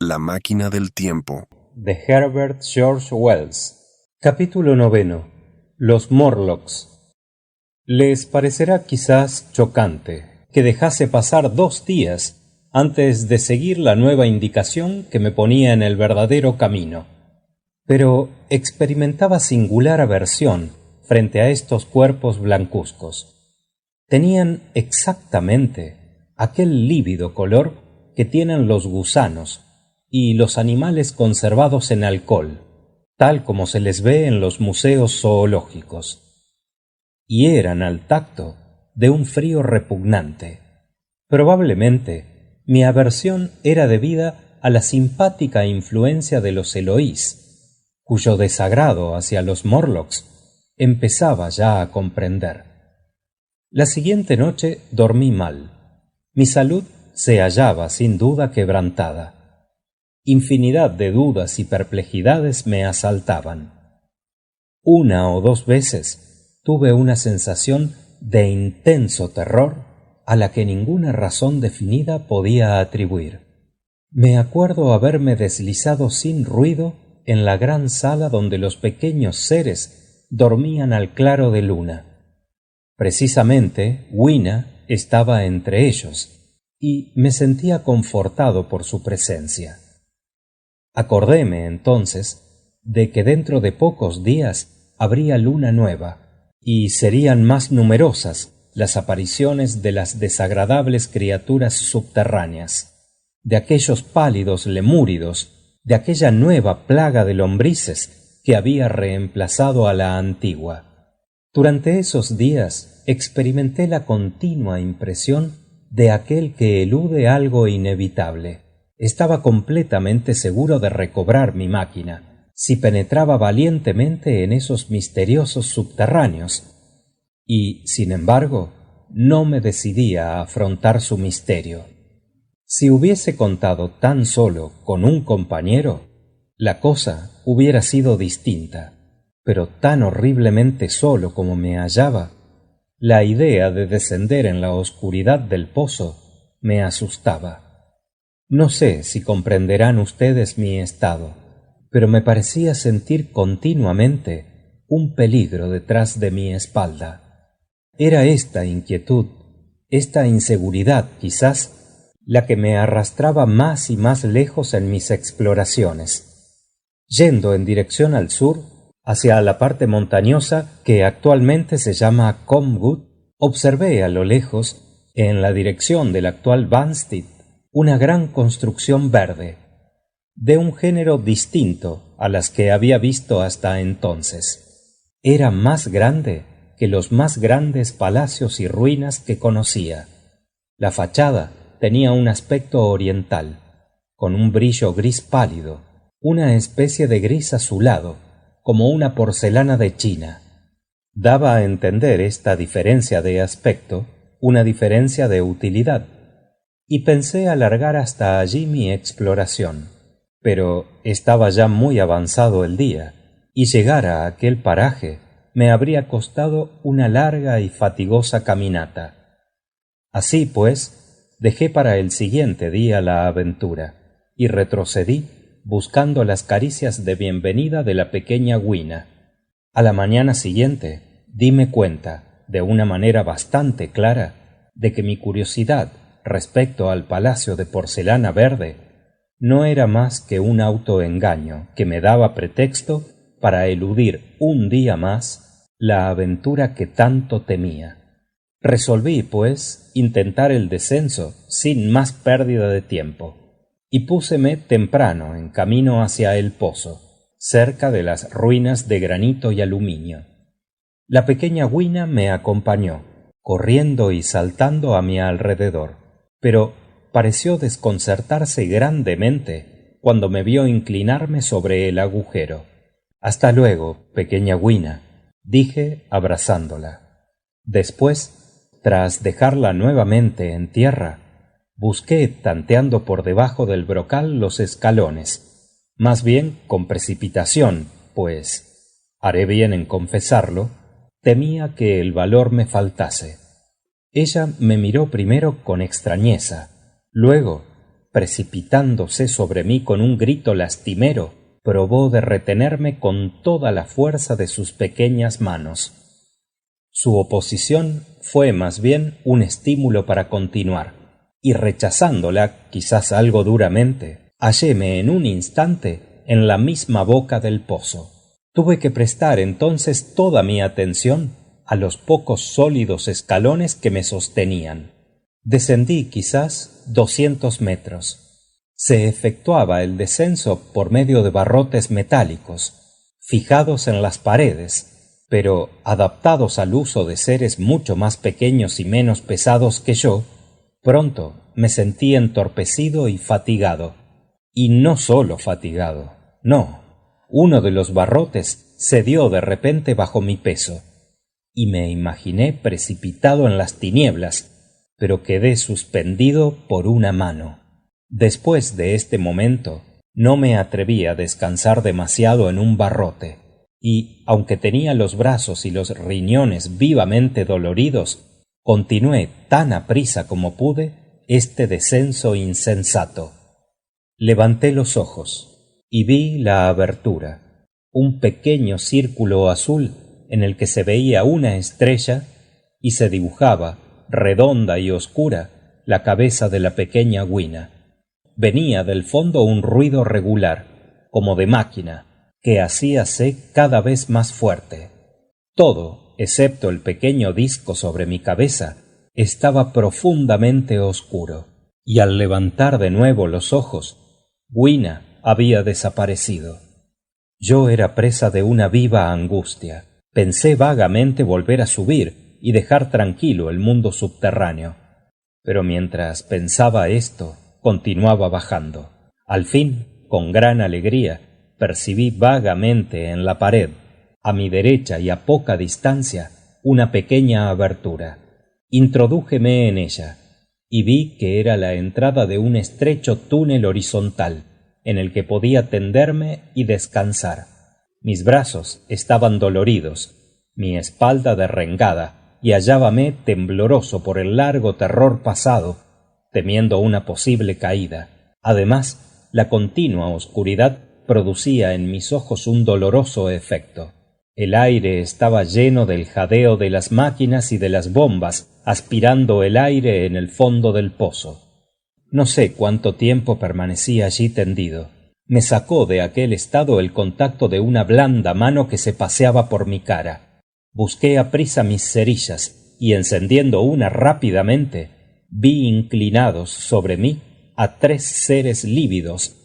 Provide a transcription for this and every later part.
La máquina del tiempo, de Herbert George Wells. Capítulo 9. Los Morlocks. Les parecerá quizás chocante que dejase pasar 2 días antes de seguir la nueva indicación que me ponía en el verdadero camino, pero experimentaba singular aversión frente a estos cuerpos blancuzcos. Tenían exactamente aquel lívido color que tienen los gusanos y los animales conservados en alcohol, tal como se les ve en los museos zoológicos, y eran al tacto de un frío repugnante. Probablemente mi aversión era debida a la simpática influencia de los Eloís, cuyo desagrado hacia los Morlocks empezaba ya a comprender. La siguiente noche dormí mal. Mi salud se hallaba sin duda quebrantada. Infinidad de dudas y perplejidades me asaltaban. 1 o 2 veces tuve una sensación de intenso terror a la que ninguna razón definida podía atribuir. Me acuerdo haberme deslizado sin ruido en la gran sala donde los pequeños seres dormían al claro de luna. Precisamente, Wina estaba entre ellos, y me sentía confortado por su presencia. Acordéme entonces de que dentro de pocos días habría luna nueva, y serían más numerosas las apariciones de las desagradables criaturas subterráneas, de aquellos pálidos lemúridos, de aquella nueva plaga de lombrices que había reemplazado a la antigua. Durante esos días experimenté la continua impresión de aquel que elude algo inevitable. Estaba completamente seguro de recobrar mi máquina, si penetraba valientemente en esos misteriosos subterráneos, y, sin embargo, no me decidía a afrontar su misterio. Si hubiese contado tan solo con un compañero, la cosa hubiera sido distinta, pero tan horriblemente solo como me hallaba, la idea de descender en la oscuridad del pozo me asustaba. No sé si comprenderán ustedes mi estado, pero me parecía sentir continuamente un peligro detrás de mi espalda. Era esta inquietud, esta inseguridad quizás, la que me arrastraba más y más lejos en mis exploraciones. Yendo en dirección al sur, hacia la parte montañosa que actualmente se llama Comwood, observé a lo lejos, en la dirección del actual Banstead, una gran construcción verde, de un género distinto a las que había visto hasta entonces. Era más grande que los más grandes palacios y ruinas que conocía. La fachada tenía un aspecto oriental, con un brillo gris pálido, una especie de gris azulado, como una porcelana de China. Daba a entender esta diferencia de aspecto una diferencia de utilidad, y pensé alargar hasta allí mi exploración, pero estaba ya muy avanzado el día, y llegar a aquel paraje me habría costado una larga y fatigosa caminata. Así pues, dejé para el siguiente día la aventura, y retrocedí buscando las caricias de bienvenida de la pequeña Wina. A la mañana siguiente dime cuenta, de una manera bastante clara, de que mi curiosidad respecto al palacio de porcelana verde no era más que un autoengaño que me daba pretexto para eludir un día más la aventura que tanto temía. Resolví, pues, intentar el descenso sin más pérdida de tiempo, y púseme temprano en camino hacia el pozo, cerca de las ruinas de granito y aluminio. La pequeña Wina me acompañó, corriendo y saltando a mi alrededor, pero pareció desconcertarse grandemente cuando me vio inclinarme sobre el agujero. «Hasta luego, pequeña Wina», dije abrazándola. Después, tras dejarla nuevamente en tierra, busqué tanteando por debajo del brocal los escalones, más bien con precipitación, pues, haré bien en confesarlo, temía que el valor me faltase. Ella me miró primero con extrañeza, luego precipitándose sobre mí con un grito lastimero, probó de retenerme con toda la fuerza de sus pequeñas manos. Su oposición fue más bien un estímulo para continuar, y rechazándola, quizás algo duramente, halléme en un instante en la misma boca del pozo. Tuve que prestar entonces toda mi atención a los pocos sólidos escalones que me sostenían. Descendí quizás 200 metros. Se efectuaba el descenso por medio de barrotes metálicos, fijados en las paredes, pero adaptados al uso de seres mucho más pequeños y menos pesados que yo. Pronto me sentí entorpecido y fatigado. Y no solo fatigado, no. Uno de los barrotes cedió de repente bajo mi peso, y me imaginé precipitado en las tinieblas, pero quedé suspendido por una mano. Después de este momento, no me atreví a descansar demasiado en un barrote, y, aunque tenía los brazos y los riñones vivamente doloridos, continué tan aprisa como pude este descenso insensato. Levanté los ojos y vi la abertura, un pequeño círculo azul en el que se veía una estrella y se dibujaba, redonda y oscura, la cabeza de la pequeña Gwina. Venía del fondo un ruido regular, como de máquina, que hacíase cada vez más fuerte. Todo, excepto el pequeño disco sobre mi cabeza, estaba profundamente oscuro, y al levantar de nuevo los ojos, Gwina había desaparecido. Yo era presa de una viva angustia. Pensé vagamente volver a subir y dejar tranquilo el mundo subterráneo. Pero mientras pensaba esto, continuaba bajando. Al fin, con gran alegría, percibí vagamente en la pared, a mi derecha y a poca distancia, una pequeña abertura. Introdújeme en ella, y vi que era la entrada de un estrecho túnel horizontal, en el que podía tenderme y descansar. Mis brazos estaban doloridos, mi espalda derrengada, y hallábame tembloroso por el largo terror pasado, temiendo una posible caída. Además, la continua oscuridad producía en mis ojos un doloroso efecto. El aire estaba lleno del jadeo de las máquinas y de las bombas, aspirando el aire en el fondo del pozo. No sé cuánto tiempo permanecí allí tendido. Me sacó de aquel estado el contacto de una blanda mano que se paseaba por mi cara. Busqué aprisa mis cerillas y, encendiendo una rápidamente, vi inclinados sobre mí a 3 seres lívidos,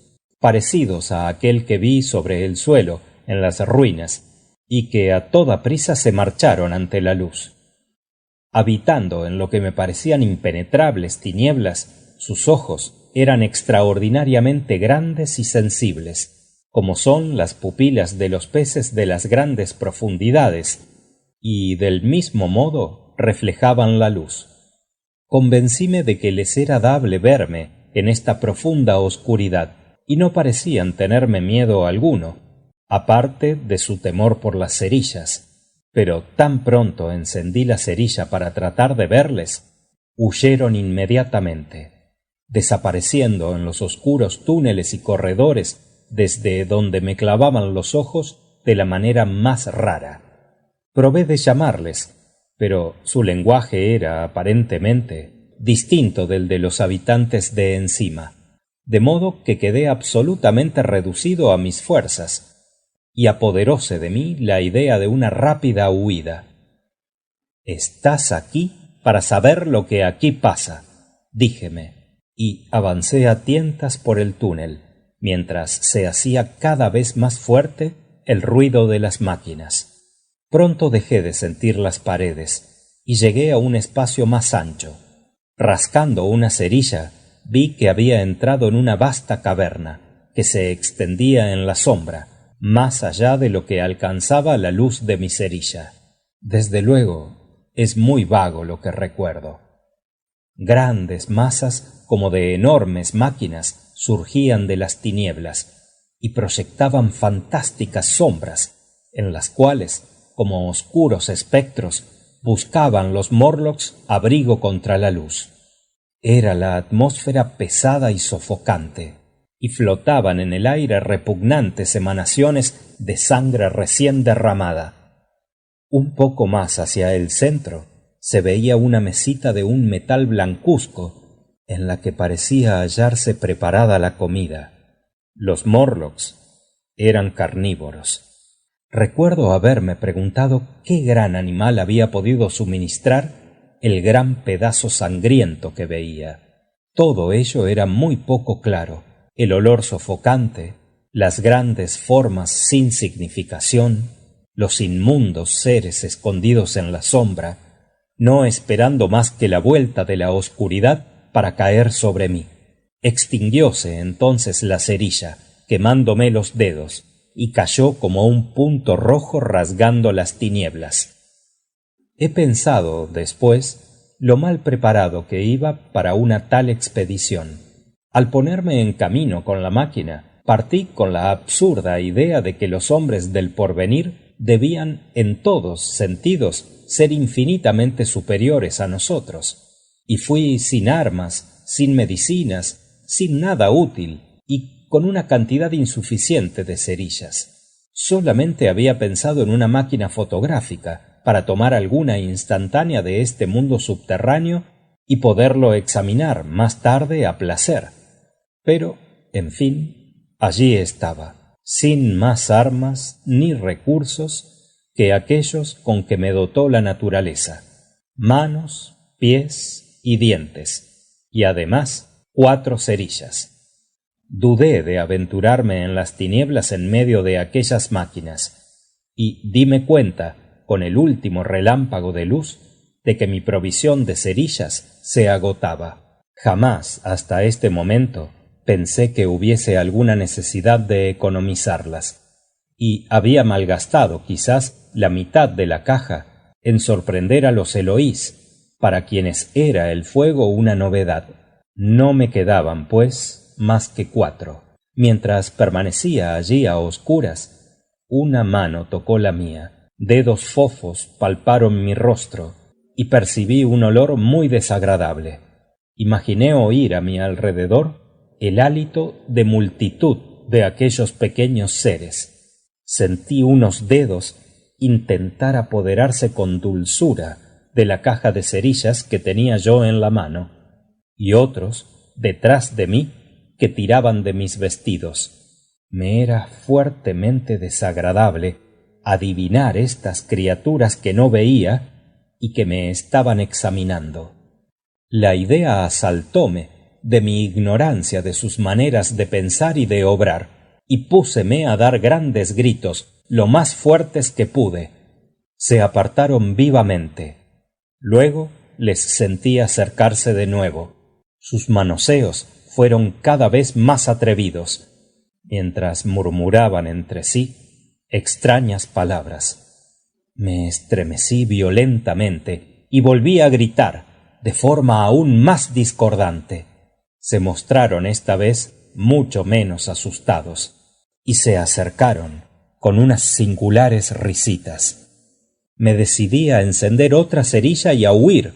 parecidos a aquel que vi sobre el suelo en las ruinas, y que a toda prisa se marcharon ante la luz. Habitando en lo que me parecían impenetrables tinieblas, sus ojos eran extraordinariamente grandes y sensibles, como son las pupilas de los peces de las grandes profundidades, y del mismo modo reflejaban la luz. Convencíme de que les era dable verme en esta profunda oscuridad, y no parecían tenerme miedo alguno, aparte de su temor por las cerillas, pero tan pronto encendí la cerilla para tratar de verles, huyeron inmediatamente, desapareciendo en los oscuros túneles y corredores desde donde me clavaban los ojos de la manera más rara. Probé de llamarles, pero su lenguaje era aparentemente distinto del de los habitantes de encima, de modo que quedé absolutamente reducido a mis fuerzas, y apoderóse de mí la idea de una rápida huida. «Estás aquí para saber lo que aquí pasa», díjeme, y avancé a tientas por el túnel, mientras se hacía cada vez más fuerte el ruido de las máquinas. Pronto dejé de sentir las paredes y llegué a un espacio más ancho. Rascando una cerilla, vi que había entrado en una vasta caverna que se extendía en la sombra, más allá de lo que alcanzaba la luz de mi cerilla. Desde luego, es muy vago lo que recuerdo. Grandes masas como de enormes máquinas surgían de las tinieblas y proyectaban fantásticas sombras en las cuales, como oscuros espectros, buscaban los Morlocks abrigo contra la luz. Era la atmósfera pesada y sofocante, y flotaban en el aire repugnantes emanaciones de sangre recién derramada. Un poco más hacia el centro se veía una mesita de un metal blancuzco, en la que parecía hallarse preparada la comida. Los Morlocks eran carnívoros. Recuerdo haberme preguntado qué gran animal había podido suministrar el gran pedazo sangriento que veía. Todo ello era muy poco claro. El olor sofocante, las grandes formas sin significación, los inmundos seres escondidos en la sombra, no esperando más que la vuelta de la oscuridad para caer sobre mí. Extinguióse entonces la cerilla, quemándome los dedos, y cayó como un punto rojo rasgando las tinieblas. He pensado, después, lo mal preparado que iba para una tal expedición. Al ponerme en camino con la máquina, partí con la absurda idea de que los hombres del porvenir debían, en todos sentidos, ser infinitamente superiores a nosotros, y fui sin armas, sin medicinas, sin nada útil, y con una cantidad insuficiente de cerillas. Solamente había pensado en una máquina fotográfica para tomar alguna instantánea de este mundo subterráneo y poderlo examinar más tarde a placer. Pero, en fin, allí estaba, sin más armas ni recursos que aquellos con que me dotó la naturaleza: manos, pies y dientes, y además 4 cerillas. Dudé de aventurarme en las tinieblas en medio de aquellas máquinas, y dime cuenta, con el último relámpago de luz, de que mi provisión de cerillas se agotaba. Jamás, hasta este momento, pensé que hubiese alguna necesidad de economizarlas, y había malgastado quizás la mitad de la caja en sorprender a los Eloís, para quienes era el fuego una novedad. No me quedaban, pues, más que 4. Mientras permanecía allí a oscuras, una mano tocó la mía, dedos fofos palparon mi rostro, y percibí un olor muy desagradable. Imaginé oír a mi alrededor el hálito de multitud de aquellos pequeños seres. Sentí unos dedos intentar apoderarse con dulzura de la caja de cerillas que tenía yo en la mano, y otros, detrás de mí, que tiraban de mis vestidos. Me era fuertemente desagradable adivinar estas criaturas que no veía y que me estaban examinando. La idea asaltóme de mi ignorancia de sus maneras de pensar y de obrar, y púseme a dar grandes gritos, lo más fuertes que pude. Se apartaron vivamente. Luego les sentí acercarse de nuevo. Sus manoseos fueron cada vez más atrevidos, mientras murmuraban entre sí extrañas palabras. Me estremecí violentamente y volví a gritar de forma aún más discordante. Se mostraron esta vez mucho menos asustados, y se acercaron con unas singulares risitas. Me decidí a encender otra cerilla y a huir,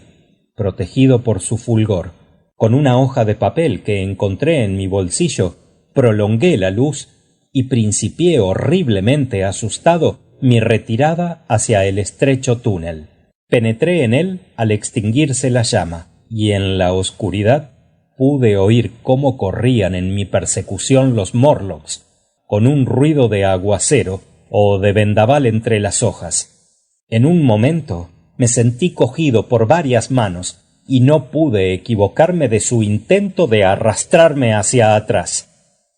protegido por su fulgor. Con una hoja de papel que encontré en mi bolsillo, prolongué la luz y principié horriblemente asustado mi retirada hacia el estrecho túnel. Penetré en él al extinguirse la llama, y en la oscuridad pude oír cómo corrían en mi persecución los Morlocks, con un ruido de aguacero o de vendaval entre las hojas. En un momento me sentí cogido por varias manos, y no pude equivocarme de su intento de arrastrarme hacia atrás.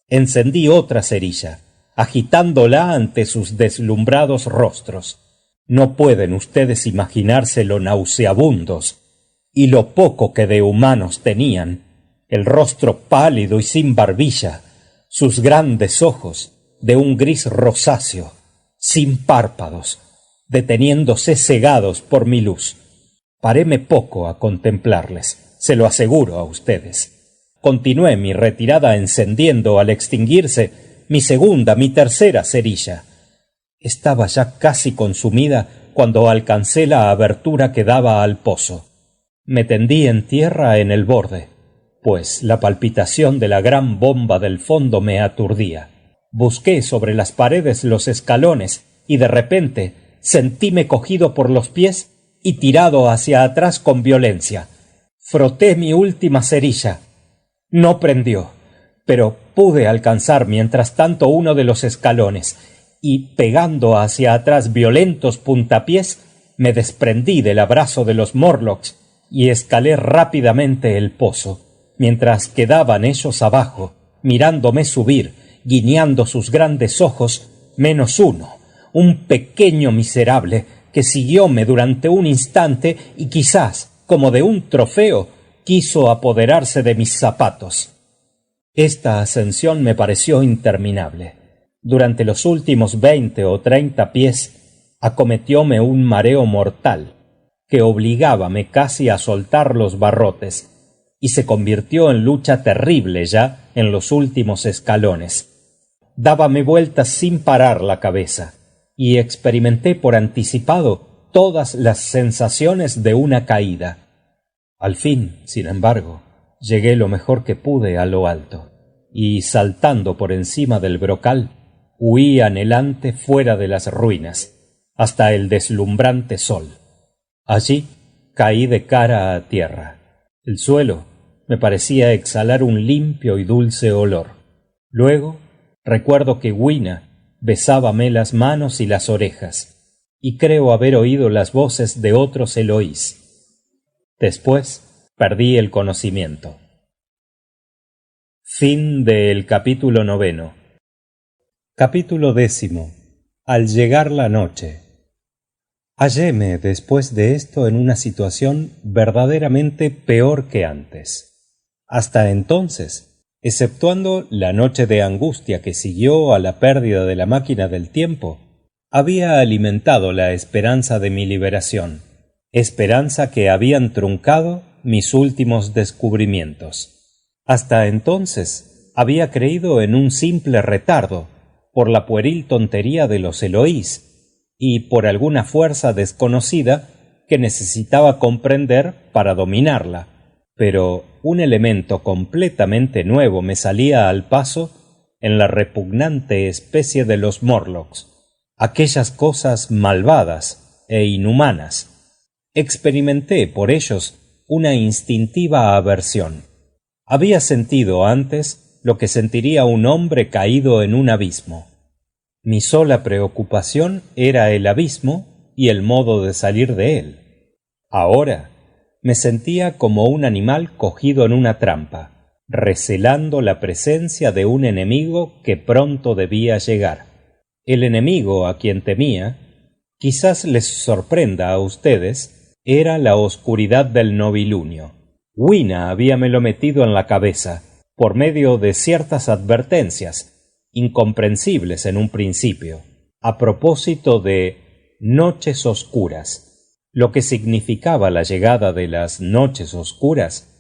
Encendí otra cerilla, agitándola ante sus deslumbrados rostros. No pueden ustedes imaginarse lo nauseabundos y lo poco que de humanos tenían: el rostro pálido y sin barbilla, sus grandes ojos de un gris rosáceo, sin párpados, deteniéndose cegados por mi luz. Paréme poco a contemplarles, se lo aseguro a ustedes. Continué mi retirada encendiendo al extinguirse mi segunda, mi tercera cerilla. Estaba ya casi consumida cuando alcancé la abertura que daba al pozo. Me tendí en tierra en el borde, pues la palpitación de la gran bomba del fondo me aturdía. Busqué sobre las paredes los escalones y de repente sentíme cogido por los pies y tirado hacia atrás con violencia. Froté mi última cerilla. No prendió, pero pude alcanzar mientras tanto uno de los escalones y, pegando hacia atrás violentos puntapiés, me desprendí del abrazo de los Morlocks y escalé rápidamente el pozo, mientras quedaban ellos abajo, mirándome subir, guiñando sus grandes ojos, menos uno, un pequeño miserable que siguióme durante un instante y quizás, como de un trofeo, quiso apoderarse de mis zapatos. Esta ascensión me pareció interminable. Durante los últimos 20 o 30 pies acometióme un mareo mortal que obligábame casi a soltar los barrotes y se convirtió en lucha terrible ya en los últimos escalones. Dábame vueltas sin parar la cabeza y experimenté por anticipado todas las sensaciones de una caída. Al fin, sin embargo, llegué lo mejor que pude a lo alto y, saltando por encima del brocal, huí anhelante fuera de las ruinas, hasta el deslumbrante sol. Allí caí de cara a tierra. El suelo me parecía exhalar un limpio y dulce olor. Luego recuerdo que Wina besábame las manos y las orejas, y creo haber oído las voces de otros Eloís. Después perdí el conocimiento. Fin del capítulo 9. Capítulo 10. Al llegar la noche. Halléme después de esto en una situación verdaderamente peor que antes. Hasta entonces, exceptuando la noche de angustia que siguió a la pérdida de la máquina del tiempo, había alimentado la esperanza de mi liberación, esperanza que habían truncado mis últimos descubrimientos. Hasta entonces había creído en un simple retardo, por la pueril tontería de los Eloís, y por alguna fuerza desconocida que necesitaba comprender para dominarla. Pero un elemento completamente nuevo me salía al paso en la repugnante especie de los Morlocks, aquellas cosas malvadas e inhumanas. Experimenté por ellos una instintiva aversión. Había sentido antes lo que sentiría un hombre caído en un abismo. Mi sola preocupación era el abismo y el modo de salir de él. Ahora me sentía como un animal cogido en una trampa, recelando la presencia de un enemigo que pronto debía llegar. El enemigo a quien temía, quizás les sorprenda a ustedes, era la oscuridad del novilunio. Wina habíamelo metido en la cabeza, por medio de ciertas advertencias, incomprensibles en un principio, a propósito de noches oscuras. Lo que significaba la llegada de las noches oscuras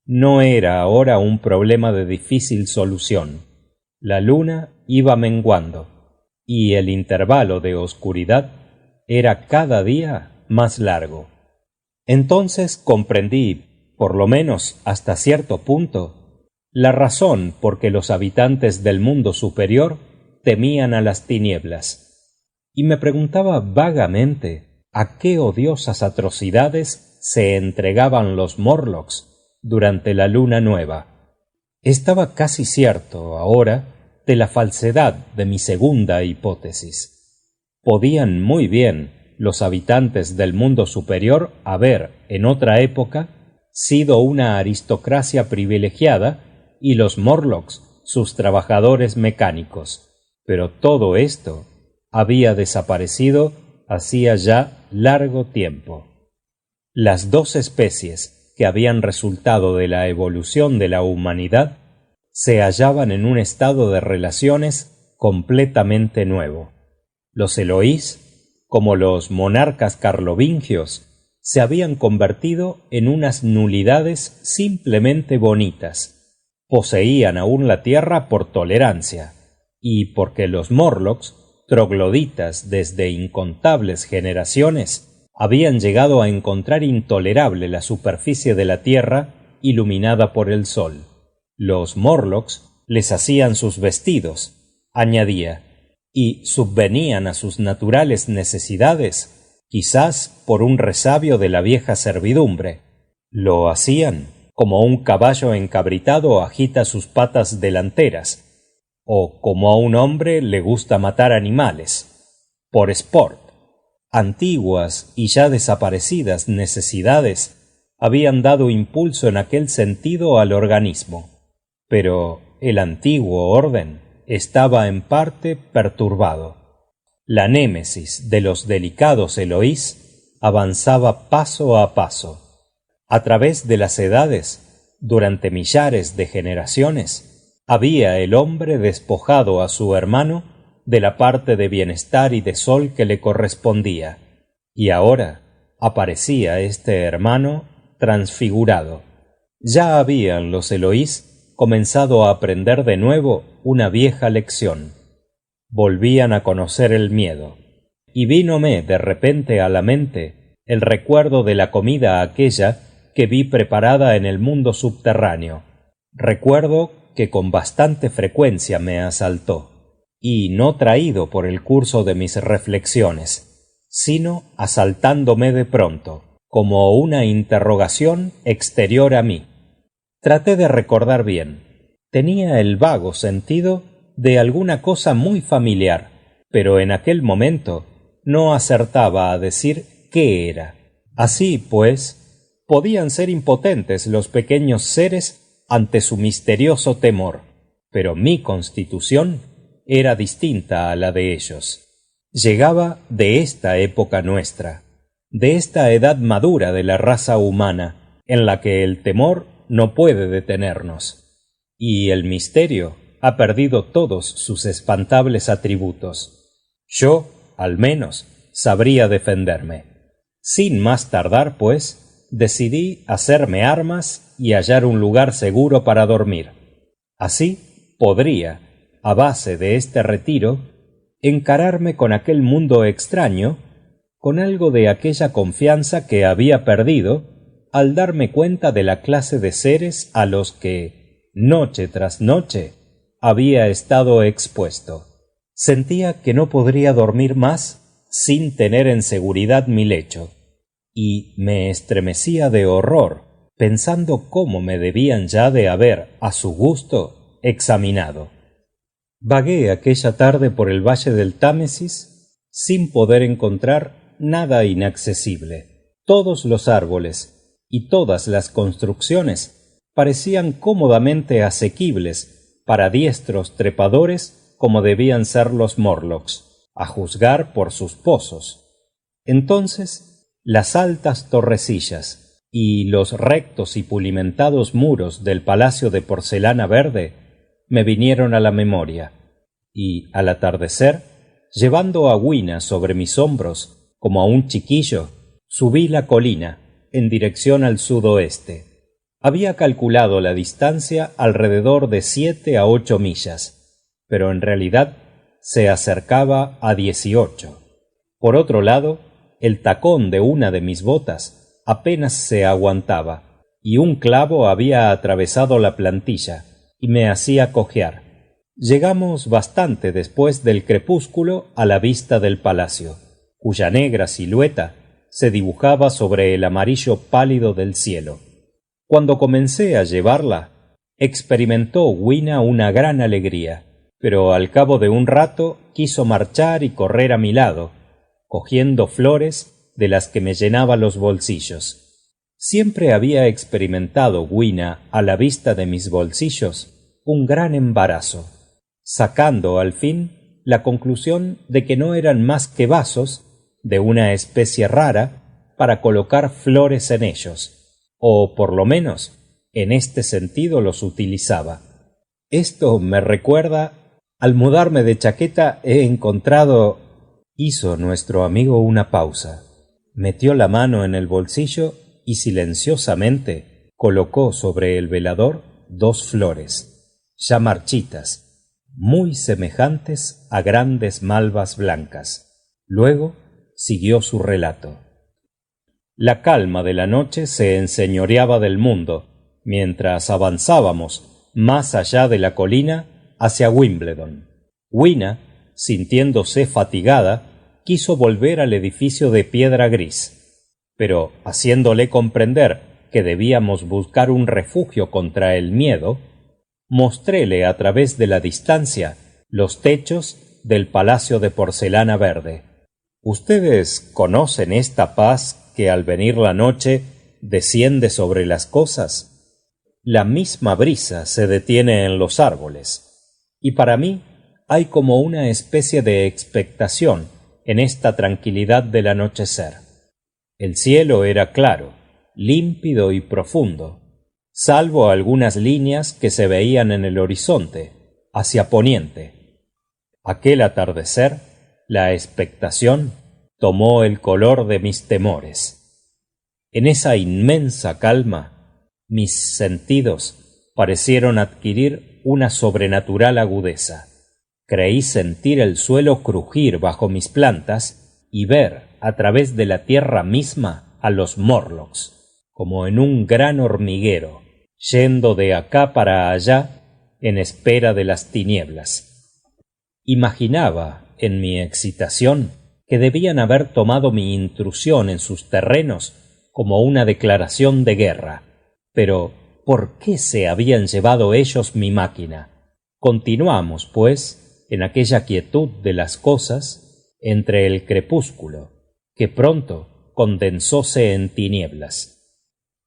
no era ahora un problema de difícil solución. La luna iba menguando, y el intervalo de oscuridad era cada día más largo. Entonces comprendí, por lo menos hasta cierto punto, la razón por que los habitantes del mundo superior temían a las tinieblas, y me preguntaba vagamente a qué odiosas atrocidades se entregaban los Morlocks durante la luna nueva. Estaba casi cierto ahora de la falsedad de mi segunda hipótesis. Podían muy bien los habitantes del mundo superior haber, en otra época, sido una aristocracia privilegiada y los Morlocks sus trabajadores mecánicos, pero todo esto había desaparecido hacía ya largo tiempo. Las dos especies que habían resultado de la evolución de la humanidad se hallaban en un estado de relaciones completamente nuevo. Los Eloís, como los monarcas carlovingios, se habían convertido en unas nulidades simplemente bonitas. Poseían aún la tierra por tolerancia, y porque los Morlocks, trogloditas desde incontables generaciones, habían llegado a encontrar intolerable la superficie de la tierra iluminada por el sol. Los Morlocks les hacían sus vestidos, añadía, y subvenían a sus naturales necesidades, quizás por un resabio de la vieja servidumbre. Lo hacían como un caballo encabritado agita sus patas delanteras, o como a un hombre le gusta matar animales, por sport. Antiguas y ya desaparecidas necesidades habían dado impulso en aquel sentido al organismo, pero el antiguo orden estaba en parte perturbado. La némesis de los delicados Eloís avanzaba paso a paso. A través de las edades, durante millares de generaciones, había el hombre despojado a su hermano de la parte de bienestar y de sol que le correspondía, y ahora aparecía este hermano transfigurado. Ya habían los Eloís comenzado a aprender de nuevo una vieja lección. Volvían a conocer el miedo, y vínome de repente a la mente el recuerdo de la comida aquella que vi preparada en el mundo subterráneo, recuerdo que con bastante frecuencia me asaltó, y no traído por el curso de mis reflexiones, sino asaltándome de pronto, como una interrogación exterior a mí. Traté de recordar bien. Tenía el vago sentido de alguna cosa muy familiar, pero en aquel momento no acertaba a decir qué era. Así, pues, podían ser impotentes los pequeños seres ante su misterioso temor, pero mi constitución era distinta a la de ellos. Llegaba de esta época nuestra, de esta edad madura de la raza humana, en la que el temor no puede detenernos, y el misterio ha perdido todos sus espantables atributos. Yo, al menos, sabría defenderme. Sin más tardar, pues, decidí hacerme armas y hallar un lugar seguro para dormir. Así podría, a base de este retiro, encararme con aquel mundo extraño, con algo de aquella confianza que había perdido al darme cuenta de la clase de seres a los que, noche tras noche, había estado expuesto. Sentía que no podría dormir más sin tener en seguridad mi lecho, y me estremecía de horror pensando cómo me debían ya de haber, a su gusto, examinado. Vagué aquella tarde por el valle del Támesis sin poder encontrar nada inaccesible. Todos los árboles y todas las construcciones parecían cómodamente asequibles para diestros trepadores como debían ser los Morlocks, a juzgar por sus pozos. Entonces las altas torrecillas y los rectos y pulimentados muros del palacio de porcelana verde me vinieron a la memoria, y al atardecer, llevando a Wina sobre mis hombros como a un chiquillo, subí la colina en dirección al sudoeste. Había calculado la distancia alrededor de 7 a 8 millas, pero en realidad se acercaba a 18. Por otro lado, el tacón de una de mis botas apenas se aguantaba, y un clavo había atravesado la plantilla y me hacía cojear. Llegamos bastante después del crepúsculo a la vista del palacio, cuya negra silueta se dibujaba sobre el amarillo pálido del cielo. Cuando comencé a llevarla, experimentó Wina una gran alegría, pero al cabo de un rato quiso marchar y correr a mi lado, cogiendo flores de las que me llenaba los bolsillos. Siempre había experimentado Wina a la vista de mis bolsillos un gran embarazo, sacando al fin la conclusión de que no eran más que vasos de una especie rara para colocar flores en ellos, o por lo menos en este sentido los utilizaba. Esto me recuerda, al mudarme de chaqueta he encontrado... Hizo nuestro amigo una pausa, metió la mano en el bolsillo y silenciosamente colocó sobre el velador 2 flores, ya marchitas, muy semejantes a grandes malvas blancas. Luego siguió su relato. La calma de la noche se enseñoreaba del mundo, mientras avanzábamos más allá de la colina hacia Wimbledon. Wina, sintiéndose fatigada, quiso volver al edificio de piedra gris, pero haciéndole comprender que debíamos buscar un refugio contra el miedo, mostréle a través de la distancia los techos del palacio de porcelana verde. ¿Ustedes conocen esta paz que al venir la noche desciende sobre las cosas? La misma brisa se detiene en los árboles, y para mí hay como una especie de expectación en esta tranquilidad del anochecer. El cielo era claro, límpido y profundo, salvo algunas líneas que se veían en el horizonte, hacia poniente. Aquel atardecer, la expectación tomó el color de mis temores. En esa inmensa calma, mis sentidos parecieron adquirir una sobrenatural agudeza. Creí sentir el suelo crujir bajo mis plantas y ver a través de la tierra misma a los Morlocks, como en un gran hormiguero, yendo de acá para allá en espera de las tinieblas. Imaginaba, en mi excitación, que debían haber tomado mi intrusión en sus terrenos como una declaración de guerra. Pero, ¿por qué se habían llevado ellos mi máquina? Continuamos, pues, en aquella quietud de las cosas, entre el crepúsculo, que pronto condensóse en tinieblas.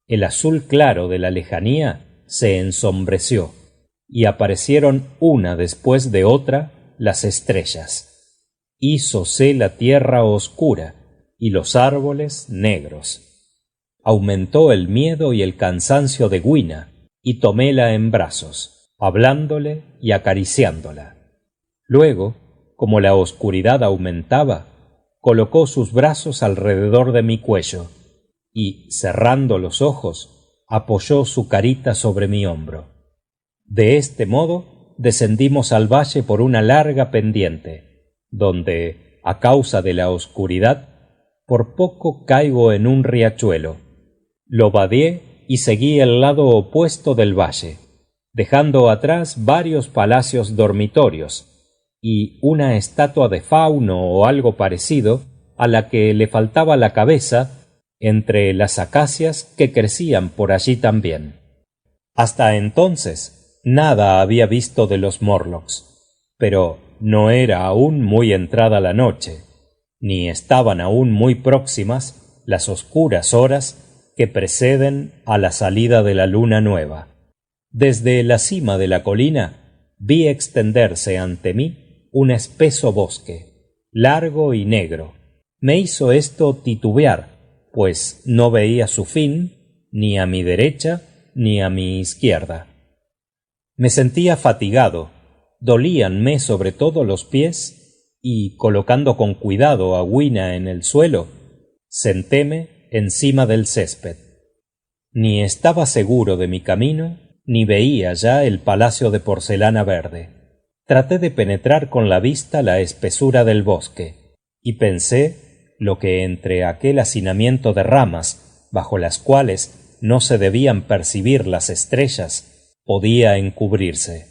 El azul claro de la lejanía se ensombreció, y aparecieron una después de otra las estrellas. Hízose la tierra oscura y los árboles negros. Aumentó el miedo y el cansancio de Wina, y toméla en brazos, hablándole y acariciándola. Luego, como la oscuridad aumentaba, colocó sus brazos alrededor de mi cuello, y, cerrando los ojos, apoyó su carita sobre mi hombro. De este modo descendimos al valle por una larga pendiente, donde, a causa de la oscuridad, por poco caigo en un riachuelo. Lo vadeé y seguí el lado opuesto del valle, dejando atrás varios palacios dormitorios y una estatua de fauno o algo parecido a la que le faltaba la cabeza entre las acacias que crecían por allí también. Hasta entonces nada había visto de los Morlocks, pero no era aún muy entrada la noche, ni estaban aún muy próximas las oscuras horas que preceden a la salida de la luna nueva. Desde la cima de la colina vi extenderse ante mí un espeso bosque, largo y negro. Me hizo esto titubear, pues no veía su fin, ni a mi derecha ni a mi izquierda. Me sentía fatigado, dolíanme sobre todo los pies, y, colocando con cuidado a Wina en el suelo, sentéme encima del césped. Ni estaba seguro de mi camino, ni veía ya el palacio de porcelana verde. Traté de penetrar con la vista la espesura del bosque, y pensé lo que entre aquel hacinamiento de ramas, bajo las cuales no se debían percibir las estrellas, podía encubrirse.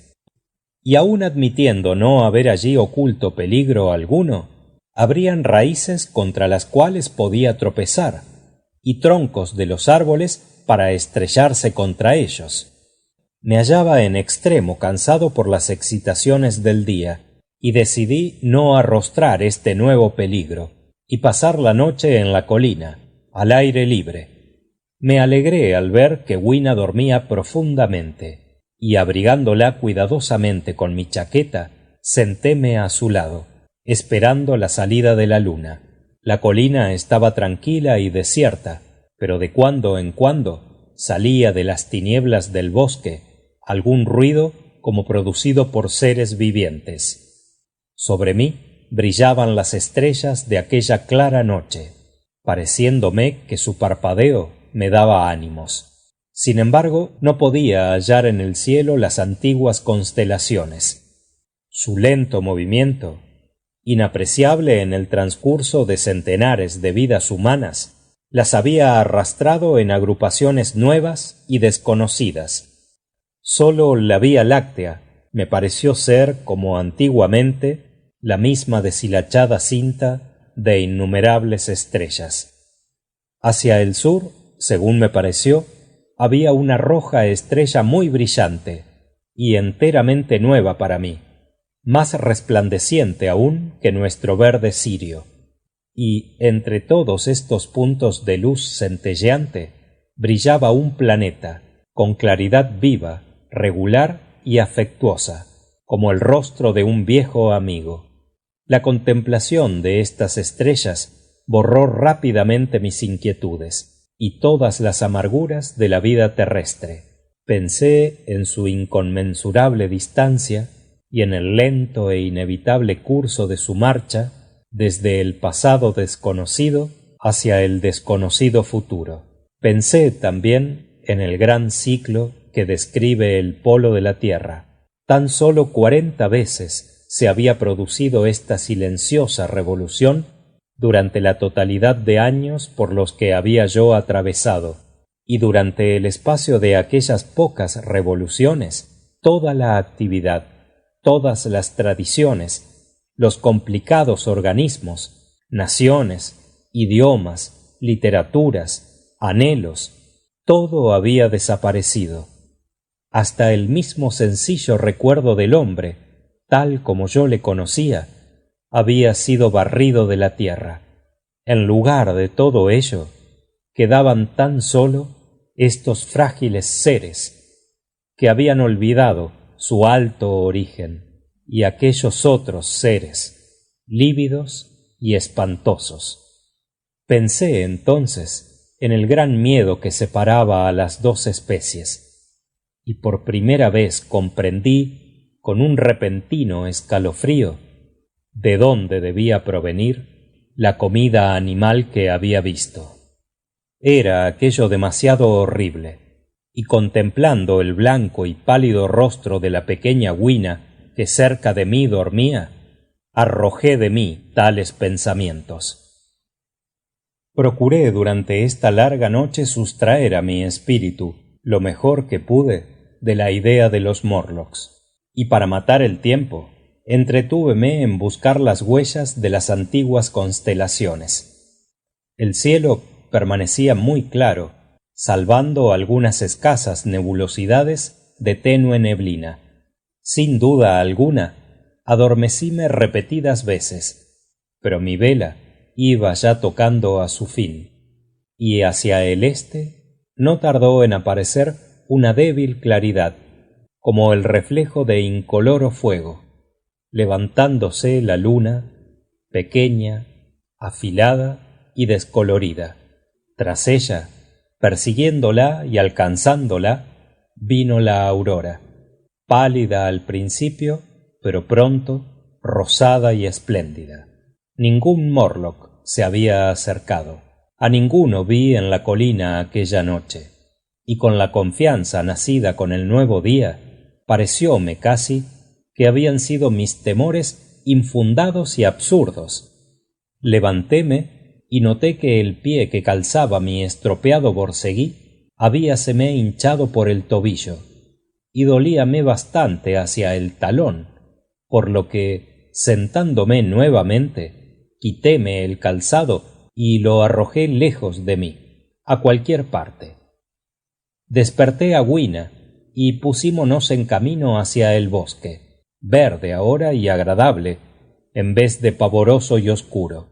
Y aun admitiendo no haber allí oculto peligro alguno, habrían raíces contra las cuales podía tropezar, y troncos de los árboles para estrellarse contra ellos. Me hallaba en extremo cansado por las excitaciones del día, y decidí no arrostrar este nuevo peligro, y pasar la noche en la colina, al aire libre. Me alegré al ver que Wina dormía profundamente, y abrigándola cuidadosamente con mi chaqueta, sentéme a su lado, esperando la salida de la luna. La colina estaba tranquila y desierta, pero de cuando en cuando salía de las tinieblas del bosque algún ruido como producido por seres vivientes. Sobre mí brillaban las estrellas de aquella clara noche, pareciéndome que su parpadeo me daba ánimos. Sin embargo, no podía hallar en el cielo las antiguas constelaciones. Su lento movimiento, inapreciable en el transcurso de centenares de vidas humanas, las había arrastrado en agrupaciones nuevas y desconocidas. Sólo la Vía Láctea me pareció ser, como antiguamente, la misma deshilachada cinta de innumerables estrellas. Hacia el sur, según me pareció, había una roja estrella muy brillante y enteramente nueva para mí, más resplandeciente aún que nuestro verde cirio. Y entre todos estos puntos de luz centelleante brillaba un planeta con claridad viva, regular y afectuosa, como el rostro de un viejo amigo. La contemplación de estas estrellas borró rápidamente mis inquietudes y todas las amarguras de la vida terrestre. Pensé en su inconmensurable distancia y en el lento e inevitable curso de su marcha desde el pasado desconocido hacia el desconocido futuro. Pensé también en el gran ciclo que describe el polo de la Tierra. Tan solo 40 veces se había producido esta silenciosa revolución durante la totalidad de años por los que había yo atravesado, y durante el espacio de aquellas pocas revoluciones, toda la actividad, todas las tradiciones, los complicados organismos, naciones, idiomas, literaturas, anhelos, todo había desaparecido. Hasta el mismo sencillo recuerdo del hombre, tal como yo le conocía, había sido barrido de la tierra. En lugar de todo ello, quedaban tan solo estos frágiles seres que habían olvidado su alto origen, y aquellos otros seres, lívidos y espantosos. Pensé entonces en el gran miedo que separaba a las dos especies, y por primera vez comprendí, con un repentino escalofrío, de dónde debía provenir la comida animal que había visto. Era aquello demasiado horrible, y contemplando el blanco y pálido rostro de la pequeña Wina que cerca de mí dormía, arrojé de mí tales pensamientos. Procuré durante esta larga noche sustraer a mi espíritu lo mejor que pude de la idea de los Morlocks, y para matar el tiempo entretúveme en buscar las huellas de las antiguas constelaciones. El cielo permanecía muy claro, salvando algunas escasas nebulosidades de tenue neblina. Sin duda alguna, adormecíme repetidas veces, pero mi vela iba ya tocando a su fin, y hacia el este no tardó en aparecer una débil claridad, como el reflejo de incoloro fuego, levantándose la luna, pequeña, afilada y descolorida. Tras ella, persiguiéndola y alcanzándola, vino la aurora, pálida al principio, pero pronto rosada y espléndida. Ningún Morlock se había acercado. A ninguno vi en la colina aquella noche, y con la confianza nacida con el nuevo día, parecióme casi que habían sido mis temores infundados y absurdos. Levantéme y noté que el pie que calzaba mi estropeado borceguí habíaseme hinchado por el tobillo, y dolíame bastante hacia el talón, por lo que, sentándome nuevamente, quitéme el calzado y lo arrojé lejos de mí, a cualquier parte. Desperté a Wina y pusímonos en camino hacia el bosque, verde ahora y agradable, en vez de pavoroso y oscuro.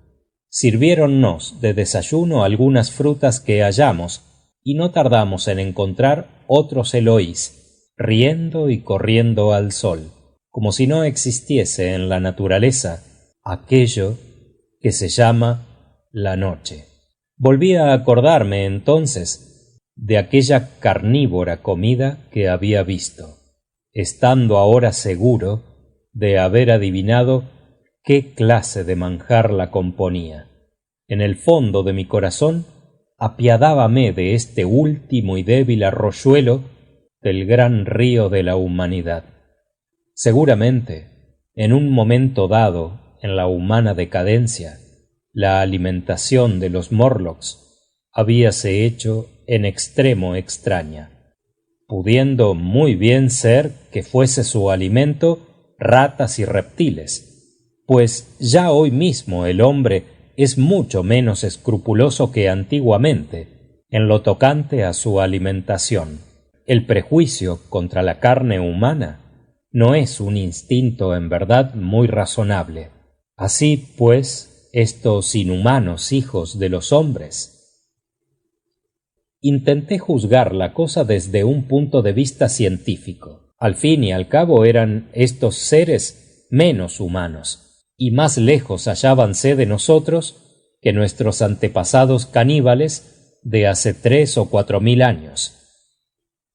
Sirviéronnos de desayuno algunas frutas que hallamos, y no tardamos en encontrar otros Eloís, riendo y corriendo al sol, como si no existiese en la naturaleza aquello que se llama la noche. Volví a acordarme entonces de aquella carnívora comida que había visto, estando ahora seguro de haber adivinado qué clase de manjar la componía. En el fondo de mi corazón apiadábame de este último y débil arroyuelo del gran río de la humanidad. Seguramente, en un momento dado en la humana decadencia, la alimentación de los Morlocks habíase hecho en extremo extraña, pudiendo muy bien ser que fuese su alimento ratas y reptiles, pues ya hoy mismo el hombre es mucho menos escrupuloso que antiguamente en lo tocante a su alimentación. El prejuicio contra la carne humana no es un instinto en verdad muy razonable. Así pues, estos inhumanos hijos de los hombres. Intenté juzgar la cosa desde un punto de vista científico. Al fin y al cabo eran estos seres menos humanos, y más lejos hallábanse de nosotros que nuestros antepasados caníbales de hace 3 o 4.000 años.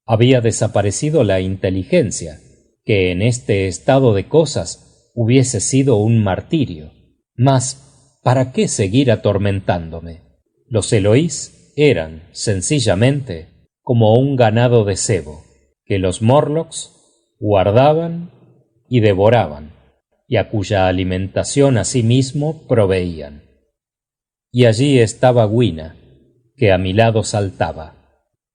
Había desaparecido la inteligencia, que en este estado de cosas hubiese sido un martirio. Mas, ¿para qué seguir atormentándome? Los Eloís eran, sencillamente, como un ganado de cebo, que los Morlocks guardaban y devoraban, y a cuya alimentación asimismo proveían. Y allí estaba Gwina, que a mi lado saltaba.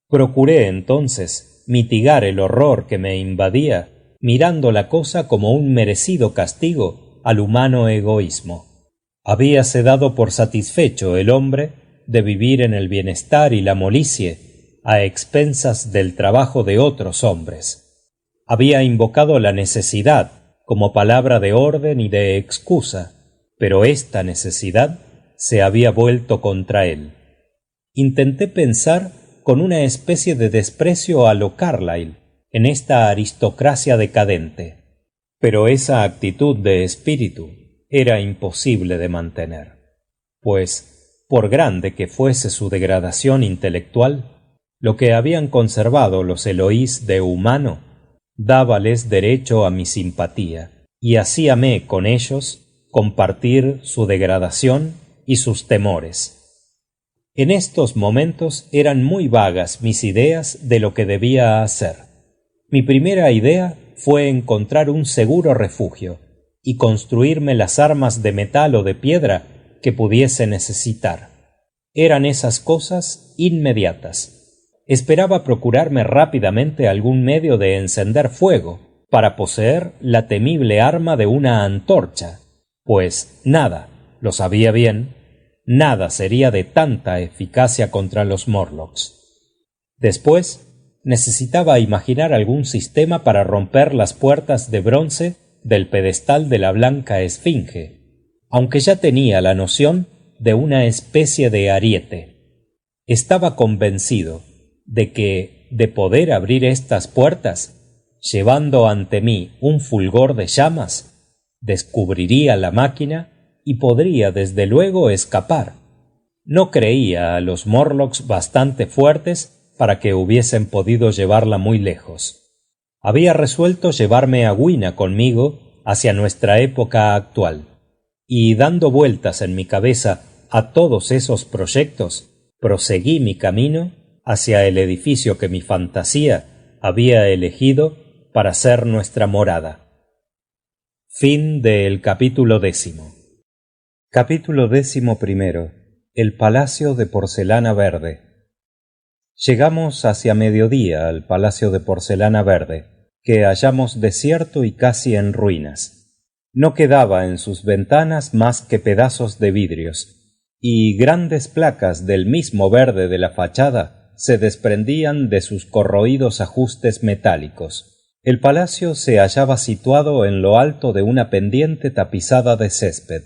Procuré entonces mitigar el horror que me invadía, mirando la cosa como un merecido castigo al humano egoísmo. Habíase dado por satisfecho el hombre de vivir en el bienestar y la molicie a expensas del trabajo de otros hombres. Había invocado la necesidad como palabra de orden y de excusa, pero esta necesidad se había vuelto contra él. Intenté pensar con una especie de desprecio a lo Carlyle en esta aristocracia decadente, pero esa actitud de espíritu era imposible de mantener, pues, por grande que fuese su degradación intelectual, lo que habían conservado los Eloís de humano dábales derecho a mi simpatía, y hacíame con ellos compartir su degradación y sus temores. En estos momentos eran muy vagas mis ideas de lo que debía hacer. Mi primera idea fue encontrar un seguro refugio y construirme las armas de metal o de piedra que pudiese necesitar. Eran esas cosas inmediatas. Esperaba procurarme rápidamente algún medio de encender fuego para poseer la temible arma de una antorcha, pues nada, lo sabía bien, nada sería de tanta eficacia contra los Morlocks. Después, necesitaba imaginar algún sistema para romper las puertas de bronce del pedestal de la blanca esfinge, aunque ya tenía la noción de una especie de ariete. Estaba convencido de que, de poder abrir estas puertas, llevando ante mí un fulgor de llamas, descubriría la máquina y podría desde luego escapar. No creía a los Morlocks bastante fuertes para que hubiesen podido llevarla muy lejos. Había resuelto llevarme a Gwina conmigo hacia nuestra época actual, y dando vueltas en mi cabeza a todos esos proyectos, proseguí mi camino hacia el edificio que mi fantasía había elegido para ser nuestra morada. Fin del capítulo 10. Capítulo 11. El Palacio de Porcelana Verde. Llegamos hacia mediodía al Palacio de Porcelana Verde, que hallamos desierto y casi en ruinas. No quedaba en sus ventanas más que pedazos de vidrios, y grandes placas del mismo verde de la fachada se desprendían de sus corroídos ajustes metálicos. El palacio se hallaba situado en lo alto de una pendiente tapizada de césped,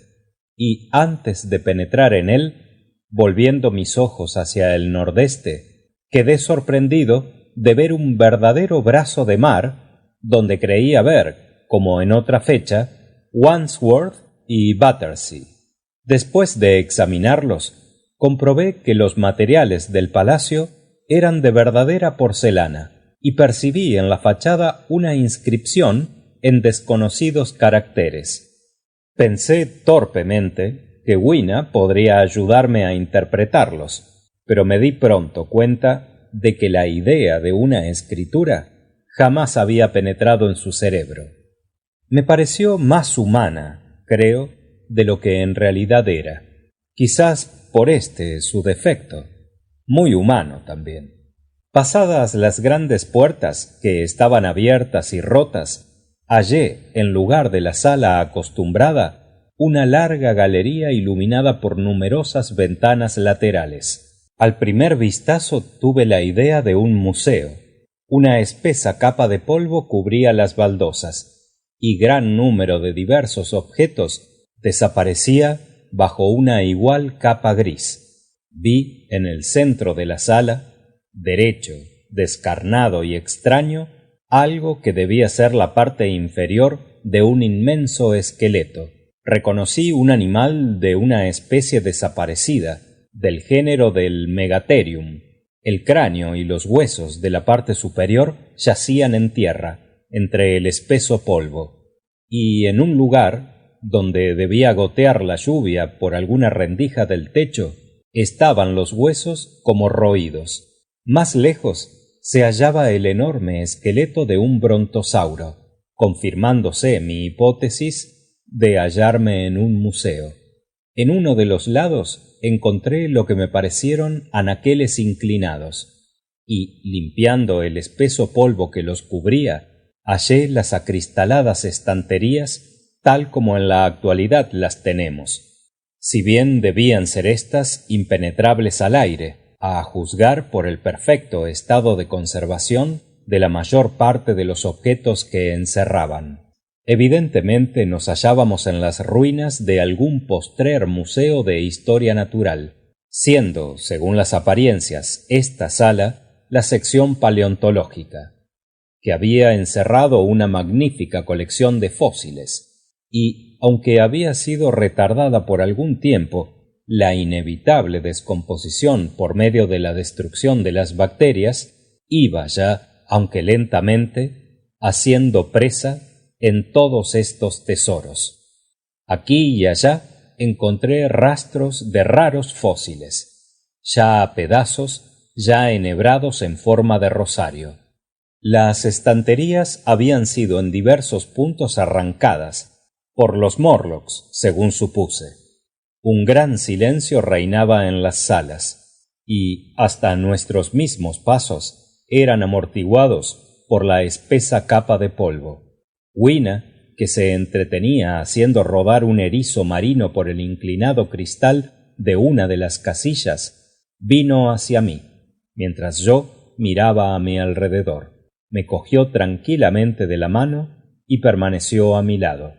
y antes de penetrar en él, volviendo mis ojos hacia el nordeste, quedé sorprendido de ver un verdadero brazo de mar, donde creía ver, como en otra fecha, Wandsworth y Battersea. Después de examinarlos, comprobé que los materiales del palacio eran de verdadera porcelana, y percibí en la fachada una inscripción en desconocidos caracteres. Pensé torpemente que Gwina podría ayudarme a interpretarlos, pero me di pronto cuenta de que la idea de una escritura jamás había penetrado en su cerebro. Me pareció más humana, creo, de lo que en realidad era, quizás por su defecto. muy humano también. Pasadas las grandes puertas, que estaban abiertas y rotas, hallé, en lugar de la sala acostumbrada, una larga galería iluminada por numerosas ventanas laterales. Al primer vistazo tuve la idea de un museo. Una espesa capa de polvo cubría las baldosas, y gran número de diversos objetos desaparecía bajo una igual capa gris. Vi en el centro de la sala, derecho, descarnado y extraño, algo que debía ser la parte inferior de un inmenso esqueleto. Reconocí un animal de una especie desaparecida, del género del Megatherium. El cráneo y los huesos de la parte superior yacían en tierra, entre el espeso polvo, y en un lugar, donde debía gotear la lluvia por alguna rendija del techo, estaban los huesos como roídos. Más lejos se hallaba el enorme esqueleto de un brontosauro, confirmándose mi hipótesis de hallarme en un museo. En uno de los lados encontré lo que me parecieron anaqueles inclinados, y, limpiando el espeso polvo que los cubría, hallé las acristaladas estanterías tal como en la actualidad las tenemos, si bien debían ser éstas impenetrables al aire, a juzgar por el perfecto estado de conservación de la mayor parte de los objetos que encerraban. Evidentemente nos hallábamos en las ruinas de algún postrer museo de historia natural, siendo, según las apariencias, esta sala la sección paleontológica, que había encerrado una magnífica colección de fósiles, y, aunque había sido retardada por algún tiempo, la inevitable descomposición por medio de la destrucción de las bacterias iba ya, aunque lentamente, haciendo presa en todos estos tesoros. Aquí y allá encontré rastros de raros fósiles, ya a pedazos, ya enhebrados en forma de rosario. Las estanterías habían sido en diversos puntos arrancadas por los Morlocks, según supuse. Un gran silencio reinaba en las salas, y hasta nuestros mismos pasos eran amortiguados por la espesa capa de polvo. Wina, que se entretenía haciendo rodar un erizo marino por el inclinado cristal de una de las casillas, vino hacia mí, mientras yo miraba a mi alrededor. Me cogió tranquilamente de la mano y permaneció a mi lado.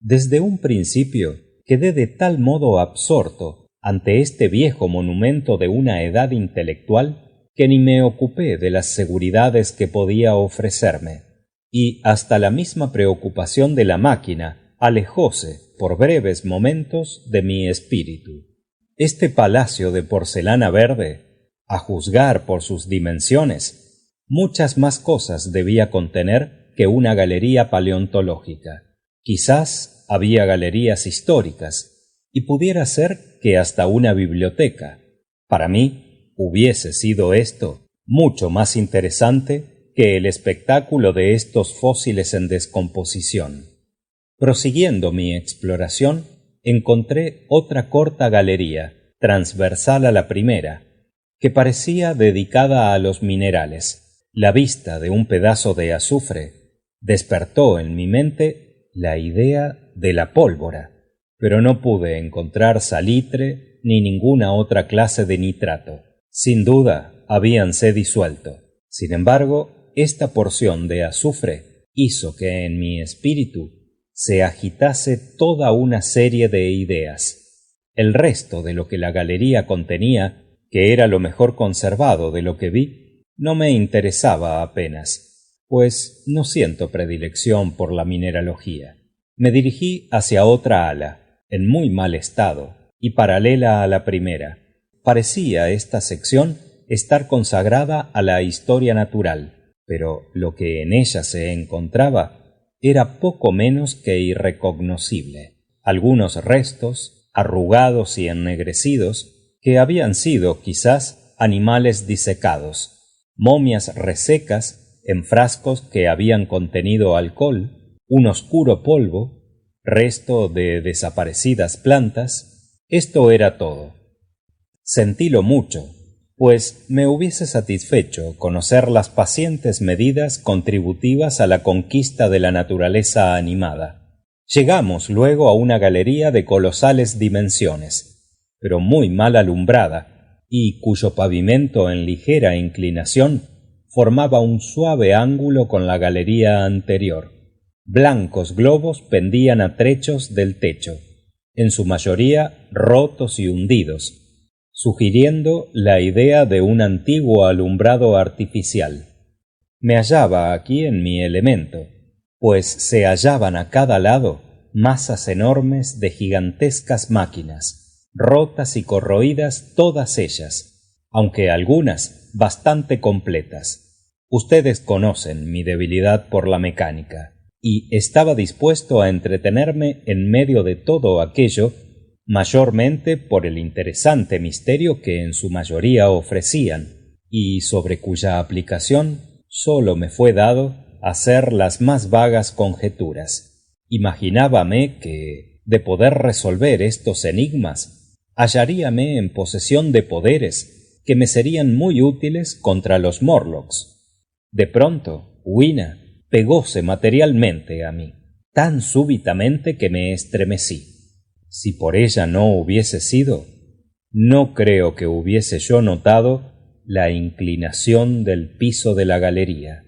Desde un principio quedé de tal modo absorto ante este viejo monumento de una edad intelectual que ni me ocupé de las seguridades que podía ofrecerme, y hasta la misma preocupación de la máquina alejóse por breves momentos de mi espíritu. Este palacio de porcelana verde, a juzgar por sus dimensiones, muchas más cosas debía contener que una galería paleontológica. Quizás había galerías históricas, y pudiera ser que hasta una biblioteca. Para mí hubiese sido esto mucho más interesante que el espectáculo de estos fósiles en descomposición. Prosiguiendo mi exploración, encontré otra corta galería, transversal a la primera, que parecía dedicada a los minerales. La vista de un pedazo de azufre despertó en mi mente la idea de la pólvora, pero no pude encontrar salitre ni ninguna otra clase de nitrato. Sin duda habíanse disuelto. Sin embargo, esta porción de azufre hizo que en mi espíritu se agitase toda una serie de ideas. El resto de lo que la galería contenía, que era lo mejor conservado de lo que vi, no me interesaba apenas, pues no siento predilección por la mineralogía. Me dirigí hacia otra ala, en muy mal estado, y paralela a la primera. Parecía esta sección estar consagrada a la historia natural, pero lo que en ella se encontraba era poco menos que irrecognoscible. Algunos restos, arrugados y ennegrecidos, que habían sido, quizás, animales disecados, momias resecas en frascos que habían contenido alcohol, un oscuro polvo, resto de desaparecidas plantas. Esto era todo. Sentílo mucho, pues me hubiese satisfecho conocer las pacientes medidas contributivas a la conquista de la naturaleza animada. Llegamos luego a una galería de colosales dimensiones, pero muy mal alumbrada, y cuyo pavimento en ligera inclinación formaba un suave ángulo con la galería anterior. Blancos globos pendían a trechos del techo, en su mayoría rotos y hundidos, sugiriendo la idea de un antiguo alumbrado artificial. Me hallaba aquí en mi elemento, pues se hallaban a cada lado masas enormes de gigantescas máquinas, rotas y corroídas todas ellas, aunque algunas bastante completas. Ustedes conocen mi debilidad por la mecánica, y estaba dispuesto a entretenerme en medio de todo aquello, mayormente por el interesante misterio que en su mayoría ofrecían, y sobre cuya aplicación sólo me fue dado hacer las más vagas conjeturas. Imaginábame que, de poder resolver estos enigmas, hallaríame en posesión de poderes que me serían muy útiles contra los Morlocks. De pronto, Wina pegóse materialmente a mí, tan súbitamente que me estremecí. Si por ella no hubiese sido, no creo que hubiese yo notado la inclinación del piso de la galería.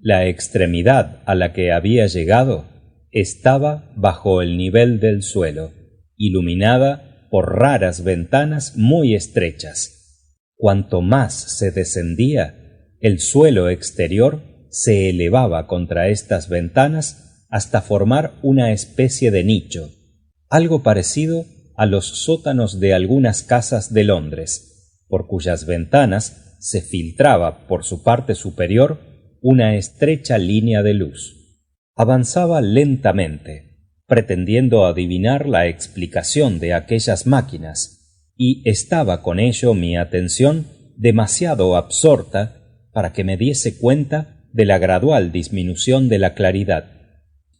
La extremidad a la que había llegado estaba bajo el nivel del suelo, iluminada por raras ventanas muy estrechas. Cuanto más se descendía, el suelo exterior se elevaba contra estas ventanas hasta formar una especie de nicho, algo parecido a los sótanos de algunas casas de Londres, por cuyas ventanas se filtraba por su parte superior una estrecha línea de luz. Avanzaba lentamente, pretendiendo adivinar la explicación de aquellas máquinas, y estaba con ello mi atención demasiado absorta para que me diese cuenta de la gradual disminución de la claridad.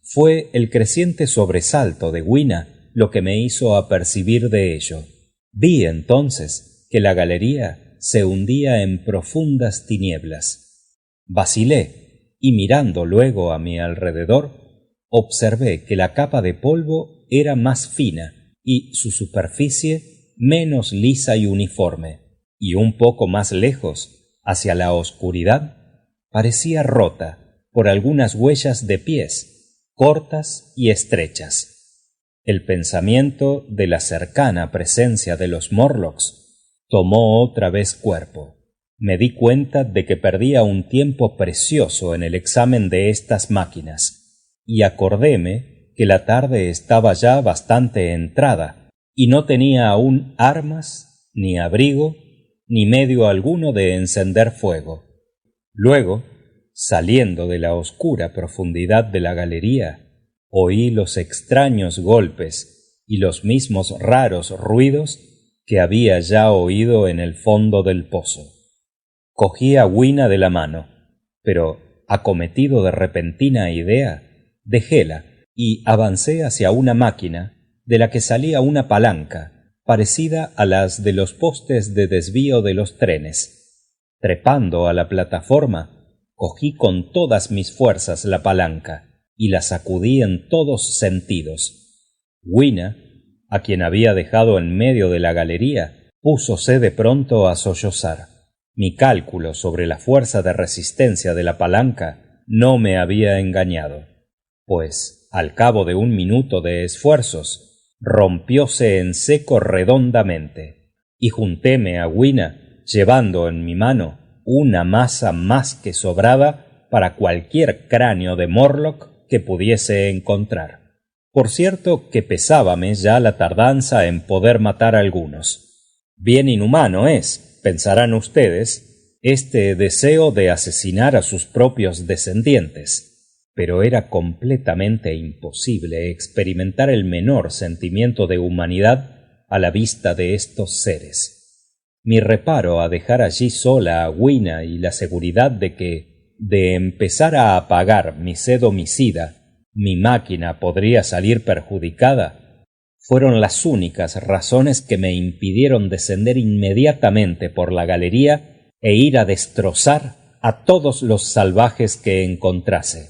Fue el creciente sobresalto de Wina lo que me hizo apercibir de ello. Vi entonces que la galería se hundía en profundas tinieblas. Vacilé, y mirando luego a mi alrededor, observé que la capa de polvo era más fina y su superficie menos lisa y uniforme, y un poco más lejos, hacia la oscuridad, parecía rota por algunas huellas de pies, cortas y estrechas. El pensamiento de la cercana presencia de los Morlocks tomó otra vez cuerpo. Me di cuenta de que perdía un tiempo precioso en el examen de estas máquinas, y acordéme que la tarde estaba ya bastante entrada, y no tenía aún armas, ni abrigo, ni medio alguno de encender fuego. Luego, saliendo de la oscura profundidad de la galería, oí los extraños golpes y los mismos raros ruidos que había ya oído en el fondo del pozo. Cogí a Wina de la mano, pero, acometido de repentina idea, dejéla y avancé hacia una máquina de la que salía una palanca, parecida a las de los postes de desvío de los trenes. Trepando a la plataforma, cogí con todas mis fuerzas la palanca y la sacudí en todos sentidos. Wina, a quien había dejado en medio de la galería, púsose de pronto a sollozar. Mi cálculo sobre la fuerza de resistencia de la palanca no me había engañado, pues, al cabo de un minuto de esfuerzos, rompióse en seco redondamente, y juntéme a Wina, llevando en mi mano una masa más que sobrada para cualquier cráneo de Morlock que pudiese encontrar. Por cierto que pesábame ya la tardanza en poder matar a algunos. Bien inhumano es, pensarán ustedes, este deseo de asesinar a sus propios descendientes, pero era completamente imposible experimentar el menor sentimiento de humanidad a la vista de estos seres. Mi reparo a dejar allí sola a Wina y la seguridad de que, de empezar a apagar mi sed homicida, mi máquina podría salir perjudicada, Fueron las únicas razones que me impidieron descender inmediatamente por la galería e ir a destrozar a todos los salvajes que encontrase.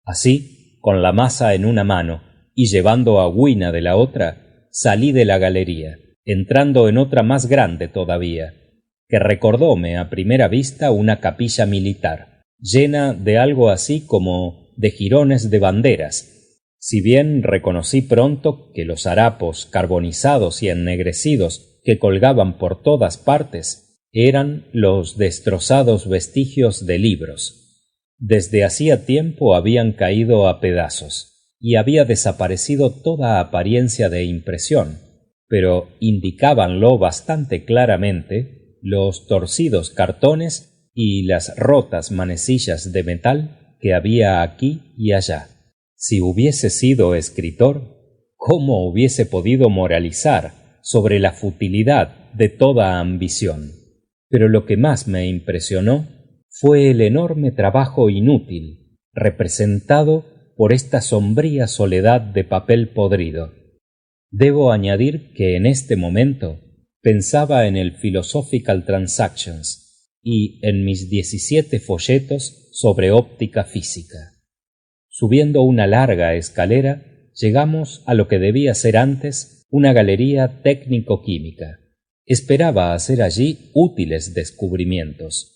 Así, con la maza en una mano y llevando a Gwina de la otra, salí de la galería, entrando en otra más grande todavía, que recordóme a primera vista una capilla militar, llena de algo así como de jirones de banderas, si bien reconocí pronto que los harapos carbonizados y ennegrecidos que colgaban por todas partes eran los destrozados vestigios de libros. Desde hacía tiempo habían caído a pedazos, y había desaparecido toda apariencia de impresión, pero indicábanlo bastante claramente los torcidos cartones y las rotas manecillas de metal que había aquí y allá. Si hubiese sido escritor, ¿cómo hubiese podido moralizar sobre la futilidad de toda ambición? Pero lo que más me impresionó fue el enorme trabajo inútil representado por esta sombría soledad de papel podrido. Debo añadir que en este momento pensaba en el Philosophical Transactions y en mis 17 folletos sobre óptica física. Subiendo una larga escalera, llegamos a lo que debía ser antes una galería técnico-química. Esperaba hacer allí útiles descubrimientos.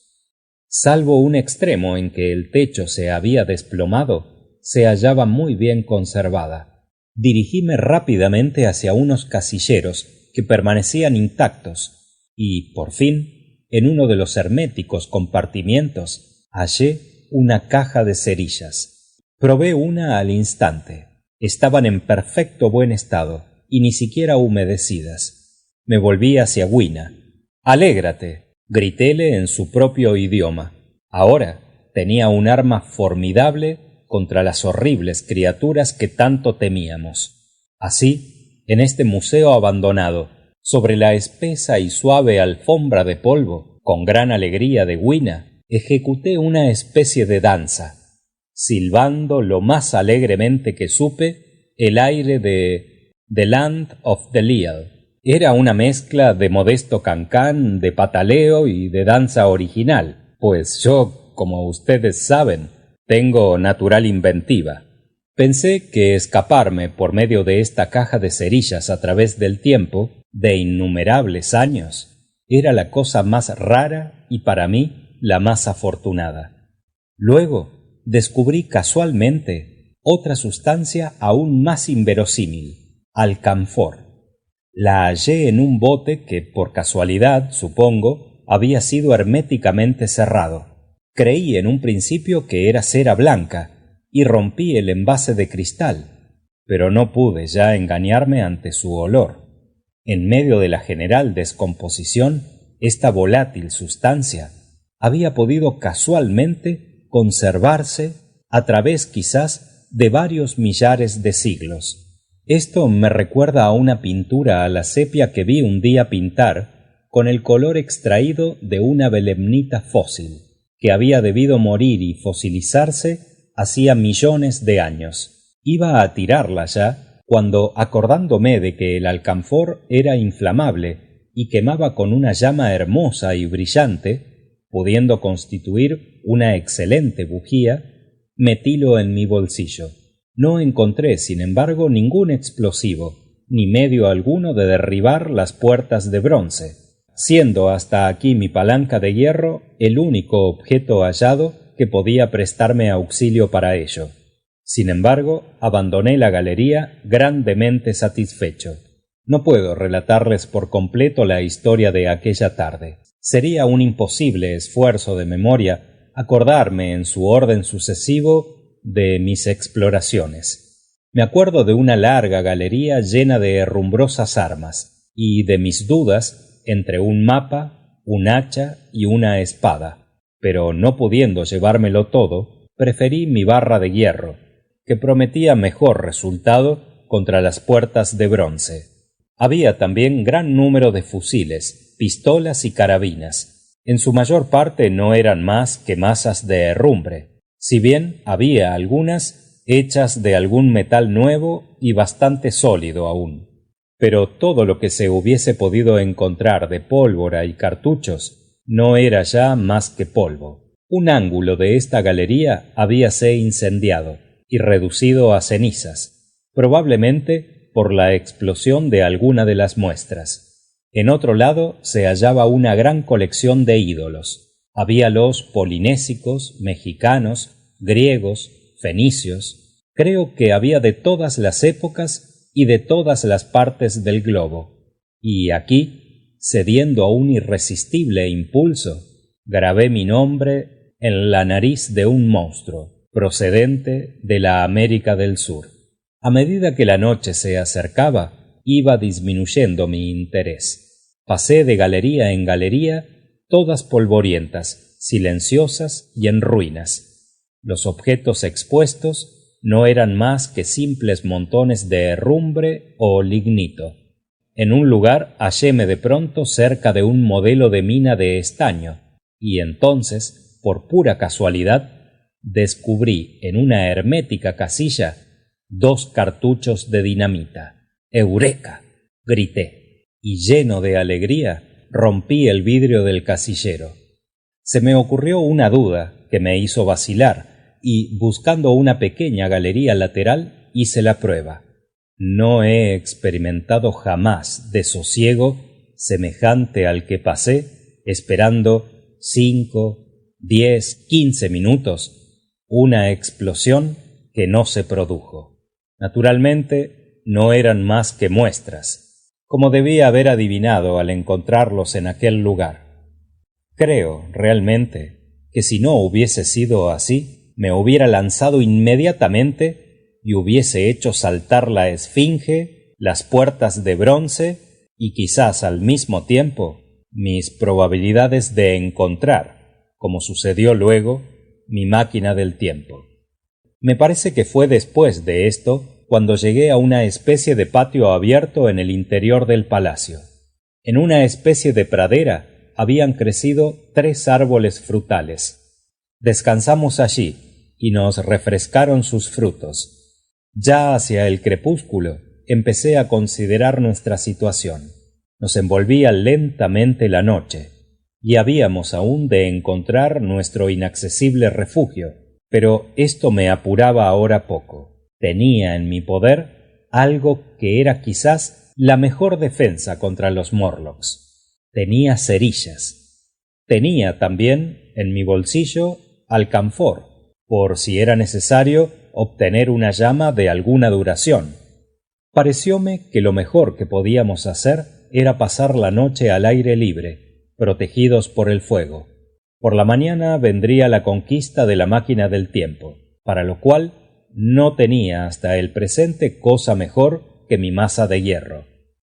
Salvo un extremo en que el techo se había desplomado, se hallaba muy bien conservada. Dirigíme rápidamente hacia unos casilleros que permanecían intactos y, por fin, en uno de los herméticos compartimientos hallé una caja de cerillas. Probé una al instante. Estaban en perfecto buen estado y ni siquiera humedecidas. Me volví hacia Gwina. «¡Alégrate!», gritéle en su propio idioma. Ahora tenía un arma formidable contra las horribles criaturas que tanto temíamos. Así, en este museo abandonado, sobre la espesa y suave alfombra de polvo, con gran alegría de Gwina, ejecuté una especie de danza, silbando lo más alegremente que supe el aire de The Land of the Leal. Era una mezcla de modesto cancán, de pataleo y de danza original, pues yo, como ustedes saben, tengo natural inventiva. Pensé que escaparme por medio de esta caja de cerillas a través del tiempo, de innumerables años, era la cosa más rara y para mí la más afortunada. Luego descubrí casualmente otra sustancia aún más inverosímil, alcanfor. La hallé en un bote que, por casualidad, supongo, había sido herméticamente cerrado. Creí en un principio que era cera blanca y rompí el envase de cristal, pero no pude ya engañarme ante su olor. En medio de la general descomposición, esta volátil sustancia había podido casualmente conservarse a través quizás de varios millares de siglos. Esto me recuerda a una pintura a la sepia que vi un día pintar con el color extraído de una belemnita fósil, que había debido morir y fosilizarse hacía millones de años. Iba a tirarla ya, cuando, acordándome de que el alcanfor era inflamable y quemaba con una llama hermosa y brillante, pudiendo constituir una excelente bujía, metílo en mi bolsillo. No encontré, sin embargo, ningún explosivo, ni medio alguno de derribar las puertas de bronce, siendo hasta aquí mi palanca de hierro el único objeto hallado que podía prestarme auxilio para ello. Sin embargo, abandoné la galería grandemente satisfecho. No puedo relatarles por completo la historia de aquella tarde. Sería un imposible esfuerzo de memoria acordarme en su orden sucesivo de mis exploraciones. Me acuerdo de una larga galería llena de herrumbrosas armas y de mis dudas entre un mapa, un hacha y una espada, pero no pudiendo llevármelo todo, preferí mi barra de hierro, que prometía mejor resultado contra las puertas de bronce. Había también gran número de fusiles, pistolas y carabinas. En su mayor parte no eran más que masas de herrumbre, si bien había algunas hechas de algún metal nuevo y bastante sólido aún. pero todo lo que se hubiese podido encontrar de pólvora y cartuchos no era ya más que polvo. Un ángulo de esta galería habíase incendiado y reducido a cenizas, probablemente por la explosión de alguna de las muestras. En otro lado se hallaba una gran colección de ídolos. Habíalos polinésicos, mexicanos, griegos, fenicios. Creo que había de todas las épocas y de todas las partes del globo. Y aquí, cediendo a un irresistible impulso, grabé mi nombre en la nariz de un monstruo, procedente de la América del Sur. A medida que la noche se acercaba, iba disminuyendo mi interés. Pasé de galería en galería, todas polvorientas, silenciosas y en ruinas. Los objetos expuestos no eran más que simples montones de herrumbre o lignito. En un lugar halléme de pronto cerca de un modelo de mina de estaño, y entonces, por pura casualidad, descubrí en una hermética casilla 2 cartuchos de dinamita. ¡Eureka!, grité, y lleno de alegría rompí el vidrio del casillero. Se me ocurrió una duda que me hizo vacilar, y buscando una pequeña galería lateral hice la prueba. No he experimentado jamás desosiego semejante al que pasé esperando 5, 10, 15 minutos una explosión que no se produjo. Naturalmente no eran más que muestras, como debía haber adivinado al encontrarlos en aquel lugar. Creo, realmente, que si no hubiese sido así, me hubiera lanzado inmediatamente y hubiese hecho saltar la esfinge, las puertas de bronce y quizás al mismo tiempo mis probabilidades de encontrar, como sucedió luego, mi máquina del tiempo. Me parece que fue después de esto cuando llegué a una especie de patio abierto en el interior del palacio. En una especie de pradera habían crecido 3 árboles frutales. Descansamos allí y nos refrescaron sus frutos. Ya hacia el crepúsculo empecé a considerar nuestra situación. Nos envolvía lentamente la noche y habíamos aún de encontrar nuestro inaccesible refugio, pero esto me apuraba ahora poco. Tenía en mi poder algo que era quizás la mejor defensa contra los Morlocks. Tenía cerillas. Tenía también en mi bolsillo alcanfor, por si era necesario obtener una llama de alguna duración. Parecióme que lo mejor que podíamos hacer era pasar la noche al aire libre, protegidos por el fuego. Por la mañana vendría la conquista de la máquina del tiempo, para lo cual no tenía hasta el presente cosa mejor que mi masa de hierro.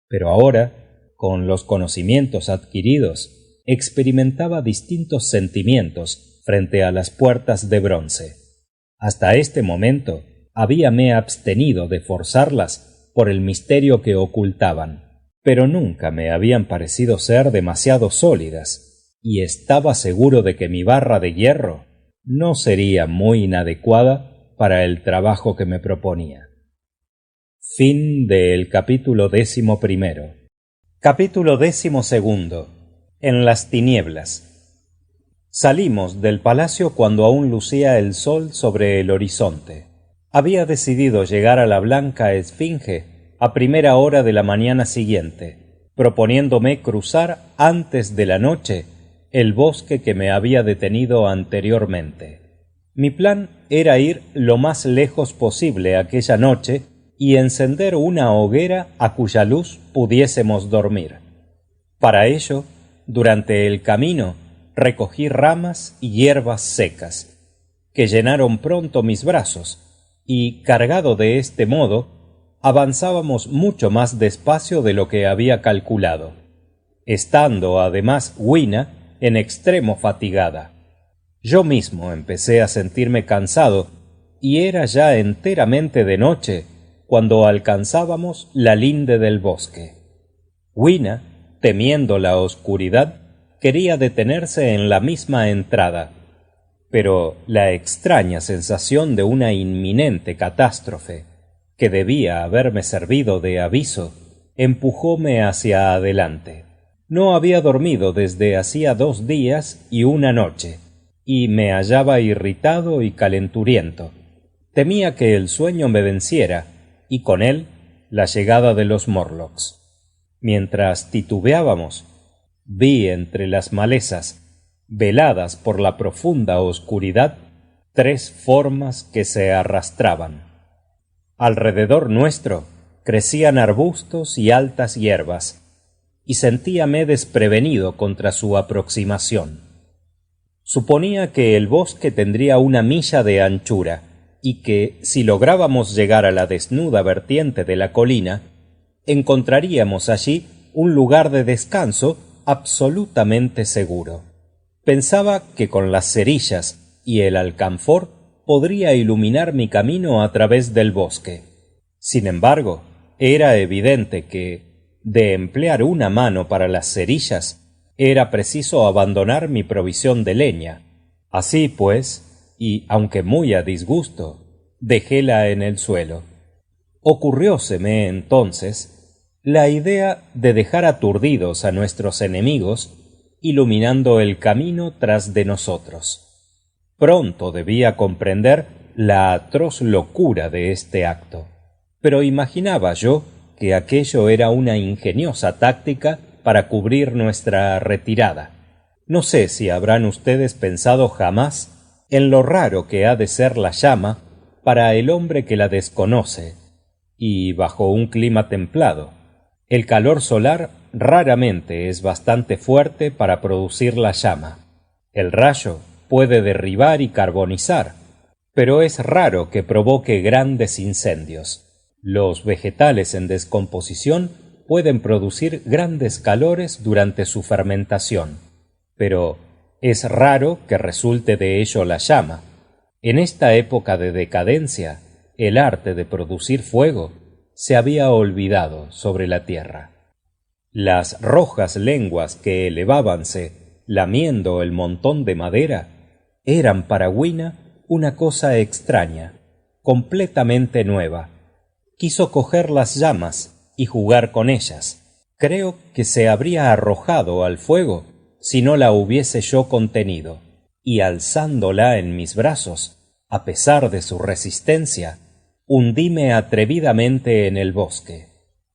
Pero ahora, con los conocimientos adquiridos, experimentaba distintos sentimientos frente a las puertas de bronce. Hasta este momento habíame abstenido de forzarlas por el misterio que ocultaban, pero nunca me habían parecido ser demasiado sólidas, y estaba seguro de que mi barra de hierro no sería muy inadecuada para el trabajo que me proponía. Fin del capítulo 11. Capítulo 12. En las tinieblas. Salimos del palacio cuando aún lucía el sol sobre el horizonte. Había decidido llegar a la blanca esfinge a primera hora de la mañana siguiente, proponiéndome cruzar antes de la noche el bosque que me había detenido anteriormente. Mi plan era ir lo más lejos posible aquella noche y encender una hoguera a cuya luz pudiésemos dormir. Para ello, durante el camino, recogí ramas y hierbas secas, que llenaron pronto mis brazos, y, cargado de este modo, avanzábamos mucho más despacio de lo que había calculado, estando además Wina en extremo fatigada. Yo mismo empecé a sentirme cansado, y era ya enteramente de noche cuando alcanzábamos la linde del bosque. Wina, temiendo la oscuridad, quería detenerse en la misma entrada, pero la extraña sensación de una inminente catástrofe, que debía haberme servido de aviso, empujóme hacia adelante. No había dormido desde hacía 2 días y una noche, y me hallaba irritado y calenturiento. Temía que el sueño me venciera, y con él la llegada de los Morlocks. Mientras titubeábamos, vi entre las malezas, veladas por la profunda oscuridad, 3 formas que se arrastraban. Alrededor nuestro crecían arbustos y altas hierbas, y sentíame desprevenido contra su aproximación. Suponía que el bosque tendría 1 milla de anchura, y que, si lográbamos llegar a la desnuda vertiente de la colina, encontraríamos allí un lugar de descanso absolutamente seguro. Pensaba que con las cerillas y el alcanfor podría iluminar mi camino a través del bosque. Sin embargo, era evidente que, de emplear una mano para las cerillas, era preciso abandonar mi provisión de leña. Así pues, y aunque muy a disgusto, dejéla en el suelo. Ocurrióseme entonces la idea de dejar aturdidos a nuestros enemigos, iluminando el camino tras de nosotros. Pronto debía comprender la atroz locura de este acto, pero imaginaba yo que aquello era una ingeniosa táctica para cubrir nuestra retirada. No sé si habrán ustedes pensado jamás en lo raro que ha de ser la llama para el hombre que la desconoce, y bajo un clima templado. El calor solar raramente es bastante fuerte para producir la llama. El rayo puede derribar y carbonizar, pero es raro que provoque grandes incendios. Los vegetales en descomposición pueden producir grandes calores durante su fermentación, pero es raro que resulte de ello la llama. En esta época de decadencia, el arte de producir fuego se había olvidado sobre la tierra. Las rojas lenguas que elevábanse, lamiendo el montón de madera, eran para Gwina una cosa extraña, completamente nueva. Quiso coger las llamas y jugar con ellas. Creo que se habría arrojado al fuego si no la hubiese yo contenido, y alzándola en mis brazos, a pesar de su resistencia, hundíme atrevidamente en el bosque.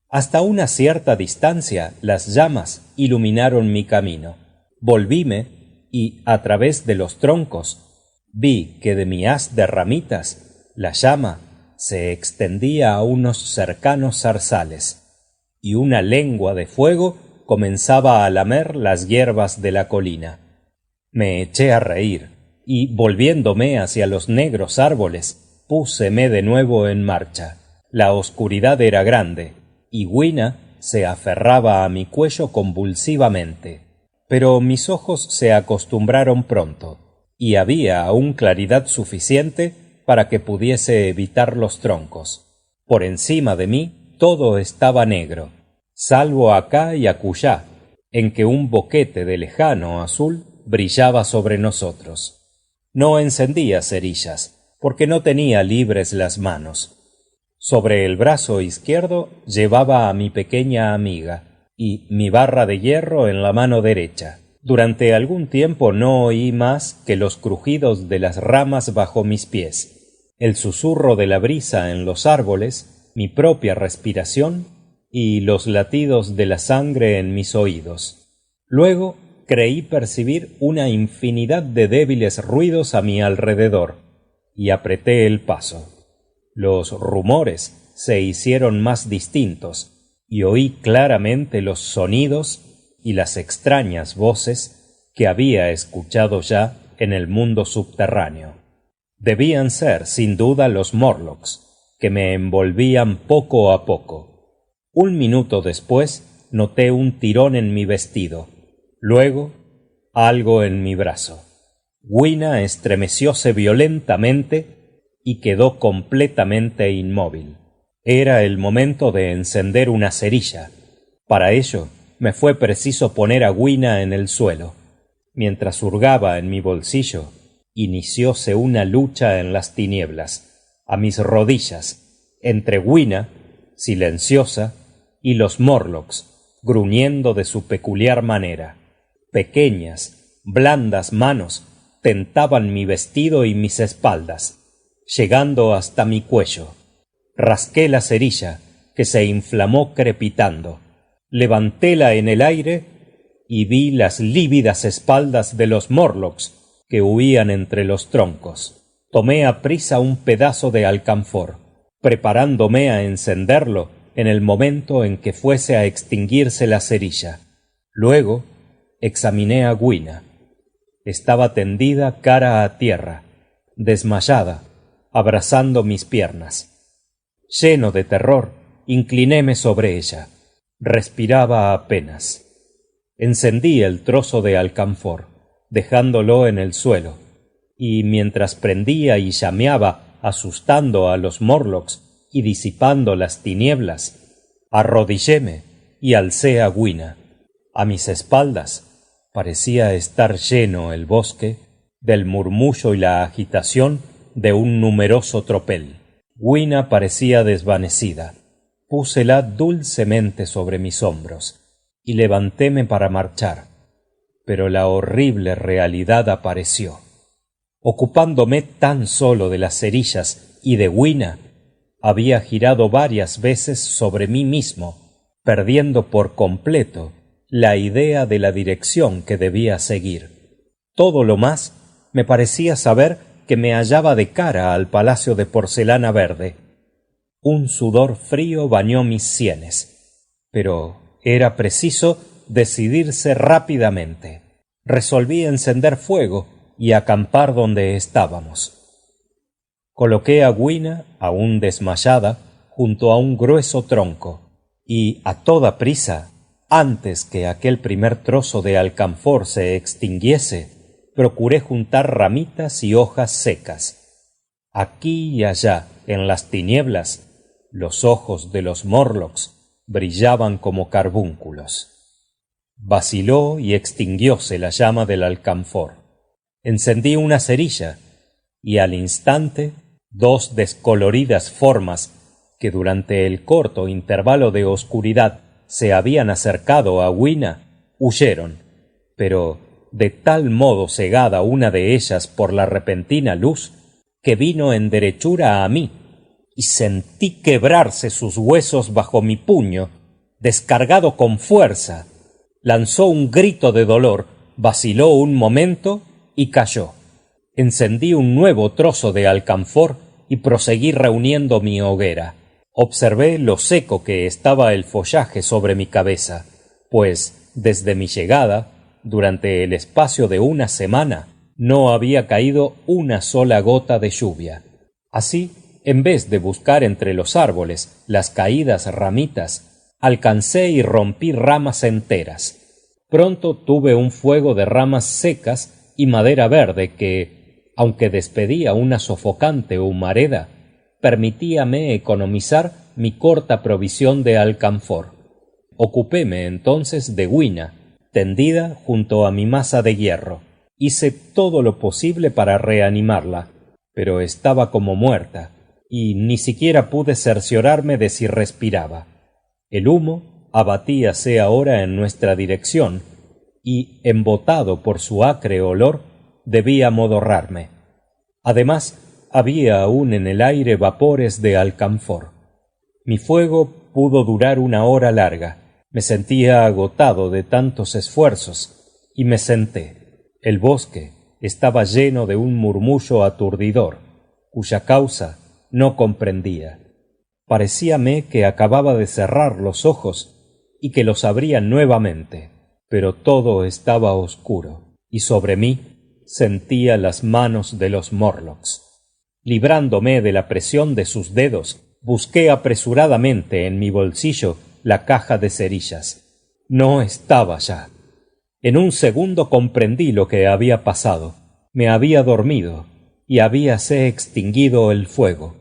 Hasta una cierta distancia las llamas iluminaron mi camino. Volvíme y, a través de los troncos, vi que de mi haz de ramitas la llama se extendía a unos cercanos zarzales, y una lengua de fuego comenzaba a lamer las hierbas de la colina. Me eché a reír, y volviéndome hacia los negros árboles, púseme de nuevo en marcha. La oscuridad era grande, y Gwina se aferraba a mi cuello convulsivamente. Pero mis ojos se acostumbraron pronto, y había aún claridad suficiente para que pudiese evitar los troncos. Por encima de mí todo estaba negro, salvo acá y acullá, en que un boquete de lejano azul brillaba sobre nosotros. No encendía cerillas, porque no tenía libres las manos. Sobre el brazo izquierdo llevaba a mi pequeña amiga, y mi barra de hierro en la mano derecha. Durante algún tiempo no oí más que los crujidos de las ramas bajo mis pies, el susurro de la brisa en los árboles, mi propia respiración y los latidos de la sangre en mis oídos. Luego creí percibir una infinidad de débiles ruidos a mi alrededor, y apreté el paso. Los rumores se hicieron más distintos, y oí claramente los sonidos y las extrañas voces que había escuchado ya en el mundo subterráneo. Debían ser, sin duda, los Morlocks, que me envolvían poco a poco. 1 minuto después noté un tirón en mi vestido, luego algo en mi brazo. Gwina estremecióse violentamente y quedó completamente inmóvil. Era el momento de encender una cerilla. Para ello me fue preciso poner a Gwina en el suelo. Mientras hurgaba en mi bolsillo, inicióse una lucha en las tinieblas, a mis rodillas, entre Gwina, silenciosa, y los Morlocks, gruñendo de su peculiar manera. Pequeñas, blandas manos tentaban mi vestido y mis espaldas, llegando hasta mi cuello. Rasqué la cerilla, que se inflamó crepitando. Levantéla en el aire y vi las lívidas espaldas de los Morlocks que huían entre los troncos. Tomé aprisa un pedazo de alcanfor, preparándome a encenderlo en el momento en que fuese a extinguirse la cerilla. Luego examiné a Gwina. Estaba tendida cara a tierra, desmayada, abrazando mis piernas. Lleno de terror, inclinéme sobre ella. Respiraba apenas. Encendí el trozo de alcanfor, dejándolo en el suelo, y mientras prendía y llameaba, asustando a los Morlocks y disipando las tinieblas, arrodilléme y alcé a Gwina. A mis espaldas parecía estar lleno el bosque del murmullo y la agitación de un numeroso tropel. Gwina parecía desvanecida. Púsela dulcemente sobre mis hombros y levantéme para marchar, pero la horrible realidad apareció. Ocupándome tan solo de las cerillas y de Gwina, había girado varias veces sobre mí mismo, perdiendo por completo la idea de la dirección que debía seguir. Todo lo más me parecía saber que me hallaba de cara al palacio de porcelana verde. Un sudor frío bañó mis sienes, pero era preciso decidirse rápidamente. Resolví encender fuego y acampar donde estábamos. Coloqué a Gwina, aún desmayada, junto a un grueso tronco, y a toda prisa, antes que aquel primer trozo de alcanfor se extinguiese, procuré juntar ramitas y hojas secas. Aquí y allá, en las tinieblas, los ojos de los Morlocks brillaban como carbúnculos. Vaciló y extinguióse la llama del alcanfor. Encendí una cerilla, y al instante dos descoloridas formas que durante el corto intervalo de oscuridad se habían acercado a Gwina huyeron, pero de tal modo cegada una de ellas por la repentina luz que vino en derechura a mí, y sentí quebrarse sus huesos bajo mi puño, descargado con fuerza. Lanzó un grito de dolor, vaciló un momento y cayó. Encendí un nuevo trozo de alcanfor y proseguí reuniendo mi hoguera. Observé lo seco que estaba el follaje sobre mi cabeza, pues desde mi llegada, durante el espacio de una semana, no había caído una sola gota de lluvia. Así, en vez de buscar entre los árboles las caídas ramitas, alcancé y rompí ramas enteras. Pronto tuve un fuego de ramas secas y madera verde que, aunque despedía una sofocante humareda, permitíame economizar mi corta provisión de alcanfor. Ocupéme entonces de Gwina, tendida junto a mi masa de hierro. Hice todo lo posible para reanimarla, pero estaba como muerta, y ni siquiera pude cerciorarme de si respiraba. El humo abatíase ahora en nuestra dirección, y, embotado por su acre olor, debí amodorrarme. Además, había aún en el aire vapores de alcanfor. Mi fuego pudo durar una hora larga. Me sentía agotado de tantos esfuerzos, y me senté. El bosque estaba lleno de un murmullo aturdidor, cuya causa no comprendía. Parecíame que acababa de cerrar los ojos y que los abría nuevamente, pero todo estaba oscuro, y sobre mí sentía las manos de los Morlocks. Librándome de la presión de sus dedos, busqué apresuradamente en mi bolsillo la caja de cerillas. No estaba ya. En un segundo comprendí lo que había pasado. Me había dormido y habíase extinguido el fuego.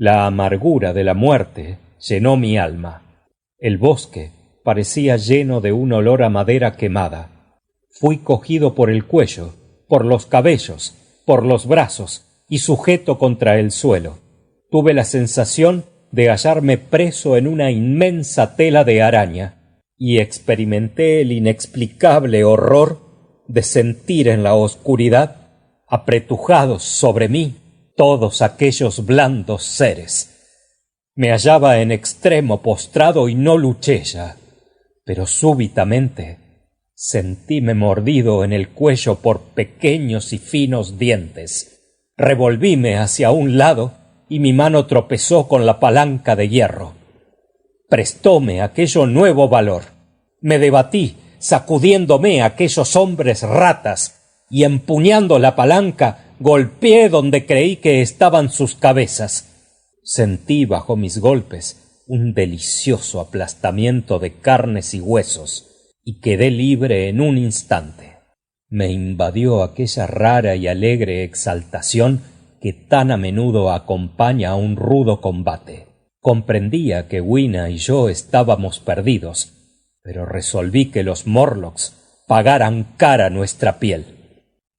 La amargura de la muerte llenó mi alma. El bosque parecía lleno de un olor a madera quemada. Fui cogido por el cuello, por los cabellos, por los brazos y sujeto contra el suelo. Tuve la sensación de hallarme preso en una inmensa tela de araña, y experimenté el inexplicable horror de sentir en la oscuridad apretujados sobre mí todos aquellos blandos seres. Me hallaba en extremo postrado y no luché ya, pero súbitamente sentíme mordido en el cuello por pequeños y finos dientes. Revolvíme hacia un lado y mi mano tropezó con la palanca de hierro. Prestóme aquello nuevo valor. Me debatí, sacudiéndome a aquellos hombres ratas, y empuñando la palanca, golpeé donde creí que estaban sus cabezas. Sentí bajo mis golpes un delicioso aplastamiento de carnes y huesos, y quedé libre en un instante. Me invadió aquella rara y alegre exaltación que tan a menudo acompaña a un rudo combate. Comprendía que Wina y yo estábamos perdidos, pero resolví que los Morlocks pagaran cara nuestra piel.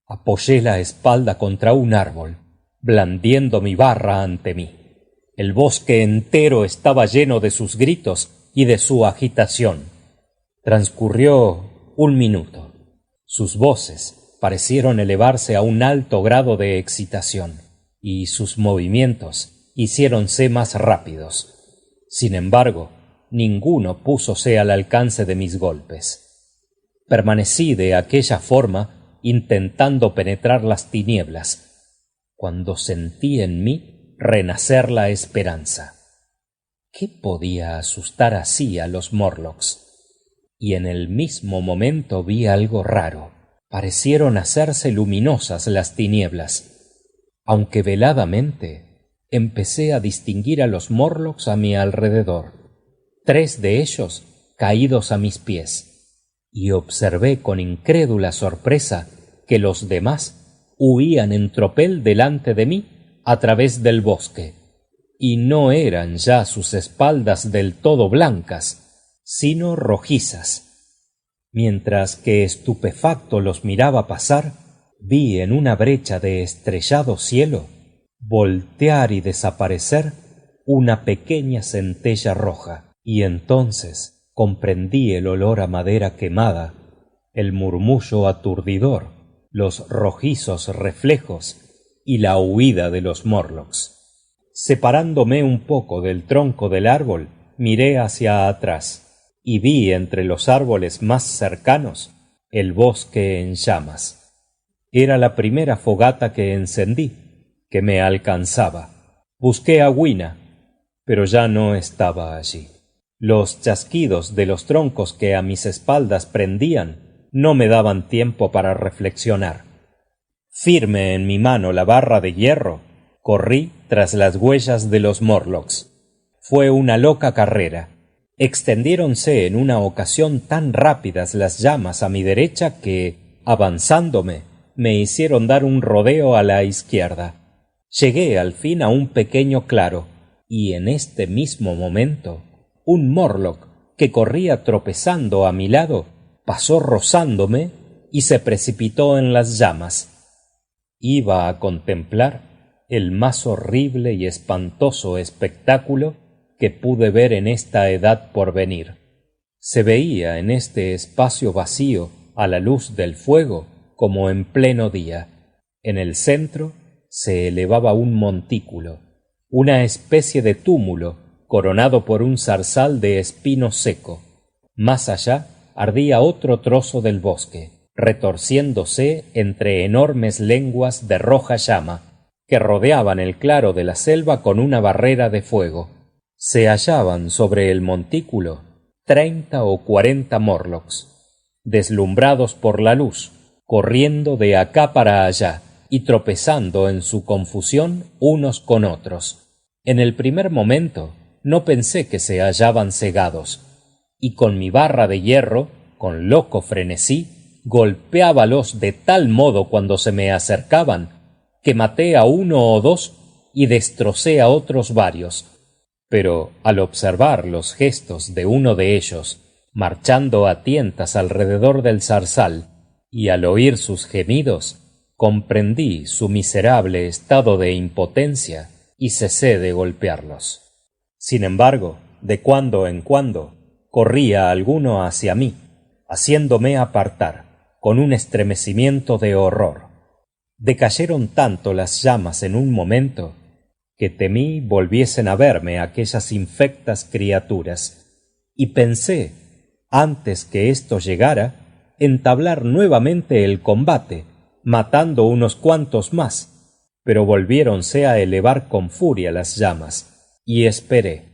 Apoyé la espalda contra un árbol, blandiendo mi barra ante mí. El bosque entero estaba lleno de sus gritos y de su agitación. Transcurrió un minuto. Sus voces parecieron elevarse a un alto grado de excitación, y sus movimientos hiciéronse más rápidos. Sin embargo, ninguno púsose al alcance de mis golpes. Permanecí de aquella forma intentando penetrar las tinieblas, cuando sentí en mí renacer la esperanza. ¿Qué podía asustar así a los Morlocks? Y en el mismo momento vi algo raro. Parecieron hacerse luminosas las tinieblas. Aunque veladamente, empecé a distinguir a los Morlocks a mi alrededor. 3 de ellos caídos a mis pies, y observé con incrédula sorpresa que los demás huían en tropel delante de mí a través del bosque, y no eran ya sus espaldas del todo blancas, sino rojizas. Mientras que estupefacto los miraba pasar, vi en una brecha de estrellado cielo voltear y desaparecer una pequeña centella roja, y entonces comprendí el olor a madera quemada, el murmullo aturdidor, los rojizos reflejos y la huida de los Morlocks. Separándome un poco del tronco del árbol, miré hacia atrás y vi entre los árboles más cercanos el bosque en llamas. Era la primera fogata que encendí, que me alcanzaba. Busqué a Wina, pero ya no estaba allí. Los chasquidos de los troncos que a mis espaldas prendían no me daban tiempo para reflexionar. Firme en mi mano la barra de hierro, corrí tras las huellas de los Morlocks. Fue una loca carrera. Extendiéronse en una ocasión tan rápidas las llamas a mi derecha que, avanzándome, me hicieron dar un rodeo a la izquierda. Llegué al fin a un pequeño claro, y en este mismo momento un Morlock que corría tropezando a mi lado pasó rozándome y se precipitó en las llamas. Iba a contemplar el más horrible y espantoso espectáculo que pude ver en esta edad por venir. Se veía en este espacio vacío a la luz del fuego como en pleno día. En el centro se elevaba un montículo, una especie de túmulo coronado por un zarzal de espino seco. Más allá ardía otro trozo del bosque, retorciéndose entre enormes lenguas de roja llama, que rodeaban el claro de la selva con una barrera de fuego. Se hallaban sobre el montículo 30 o 40 Morlocks, deslumbrados por la luz, corriendo de acá para allá y tropezando en su confusión unos con otros. En el primer momento no pensé que se hallaban cegados, y con mi barra de hierro, con loco frenesí, golpeábalos de tal modo cuando se me acercaban, que maté a 1 o 2 y destrocé a otros varios. Pero al observar los gestos de uno de ellos, marchando a tientas alrededor del zarzal, y al oír sus gemidos, comprendí su miserable estado de impotencia y cesé de golpearlos. Sin embargo, de cuando en cuando, corría alguno hacia mí, haciéndome apartar, con un estremecimiento de horror. Decayeron tanto las llamas en un momento, que temí volviesen a verme aquellas infectas criaturas, y pensé, antes que esto llegara, entablar nuevamente el combate, matando unos cuantos más, pero volviéronse a elevar con furia las llamas, y esperé.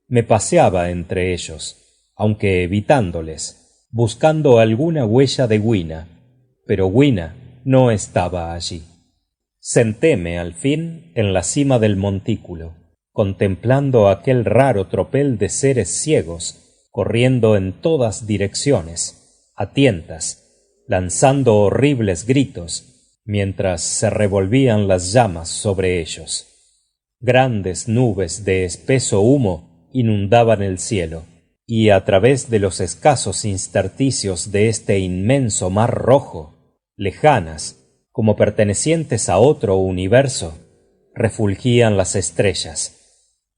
Me paseaba entre ellos, aunque evitándoles, buscando alguna huella de Gwina, pero Gwina no estaba allí. Sentéme al fin en la cima del montículo, contemplando aquel raro tropel de seres ciegos, corriendo en todas direcciones, a tientas, lanzando horribles gritos, mientras se revolvían las llamas sobre ellos. Grandes nubes de espeso humo inundaban el cielo, y a través de los escasos intersticios de este inmenso mar rojo, lejanas, como pertenecientes a otro universo, refulgían las estrellas.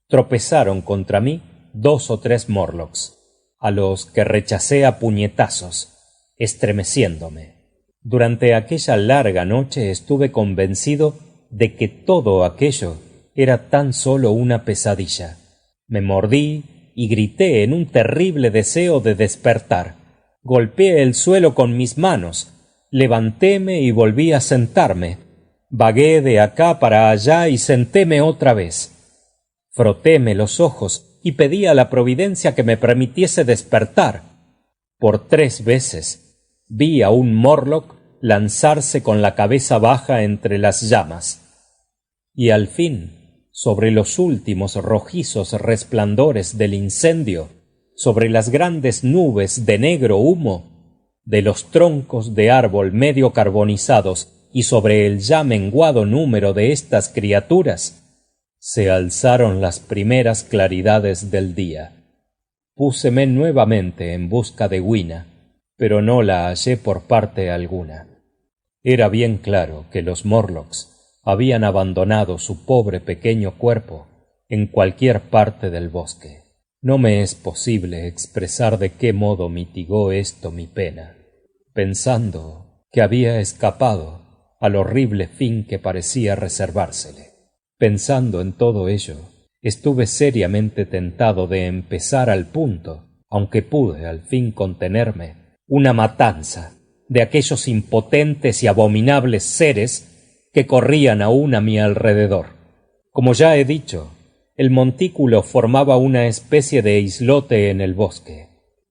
Tropezaron contra mí 2 o 3 Morlocks, a los que rechacé a puñetazos, estremeciéndome. Durante aquella larga noche estuve convencido de que todo aquello era tan solo una pesadilla. Me mordí y grité en un terrible deseo de despertar. Golpeé el suelo con mis manos, levantéme y volví a sentarme. Vagué de acá para allá y sentéme otra vez. Frotéme los ojos y pedí a la providencia que me permitiese despertar. Por 3 veces vi a un Morlock lanzarse con la cabeza baja entre las llamas. Y al fin, sobre los últimos rojizos resplandores del incendio, sobre las grandes nubes de negro humo, de los troncos de árbol medio carbonizados y sobre el ya menguado número de estas criaturas, se alzaron las primeras claridades del día. Púseme nuevamente en busca de Gwina, pero no la hallé por parte alguna. Era bien claro que los Morlocks habían abandonado su pobre pequeño cuerpo en cualquier parte del bosque. No me es posible expresar de qué modo mitigó esto mi pena, pensando que había escapado al horrible fin que parecía reservársele. Pensando en todo ello, estuve seriamente tentado de empezar al punto, aunque pude al fin contenerme, una matanza de aquellos impotentes y abominables seres que corrían aún a mi alrededor. Como ya he dicho, el montículo formaba una especie de islote en el bosque.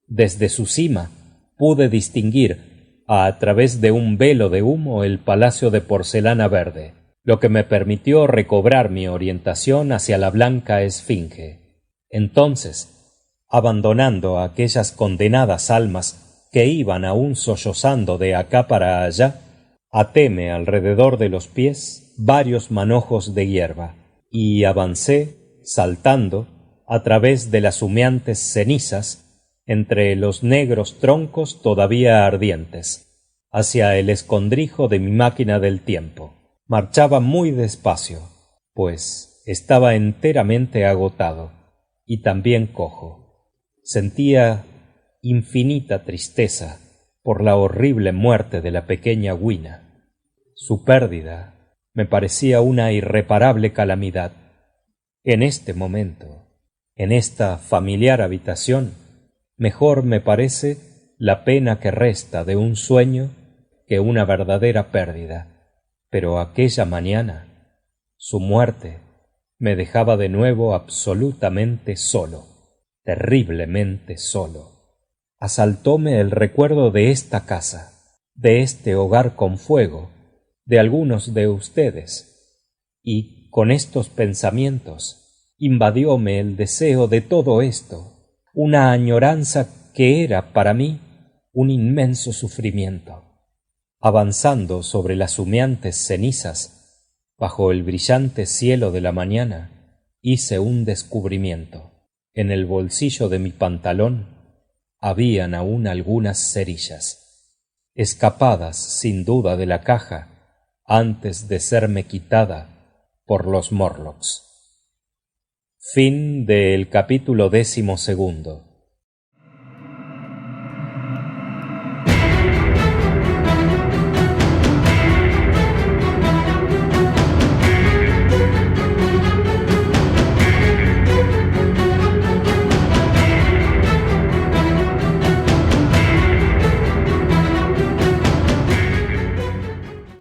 Desde su cima pude distinguir, a través de un velo de humo, el palacio de porcelana verde, lo que me permitió recobrar mi orientación hacia la blanca esfinge. Entonces, abandonando a aquellas condenadas almas que iban aún sollozando de acá para allá, atéme alrededor de los pies varios manojos de hierba, y avancé, saltando, a través de las humeantes cenizas, entre los negros troncos todavía ardientes, hacia el escondrijo de mi máquina del tiempo. Marchaba muy despacio, pues estaba enteramente agotado, y también cojo. Sentía infinita tristeza por la horrible muerte de la pequeña Gwina. Su pérdida me parecía una irreparable calamidad. En este momento, en esta familiar habitación, mejor me parece la pena que resta de un sueño que una verdadera pérdida. Pero aquella mañana, su muerte me dejaba de nuevo absolutamente solo, terriblemente solo. Asaltóme el recuerdo de esta casa, de este hogar con fuego, de algunos de ustedes, y con estos pensamientos invadióme el deseo de todo esto, una añoranza que era para mí un inmenso sufrimiento. Avanzando sobre las humeantes cenizas, bajo el brillante cielo de la mañana, hice un descubrimiento. En el bolsillo de mi pantalón habían aún algunas cerillas, escapadas sin duda de la caja antes de serme quitada por los Morlocks. Fin del capítulo 12.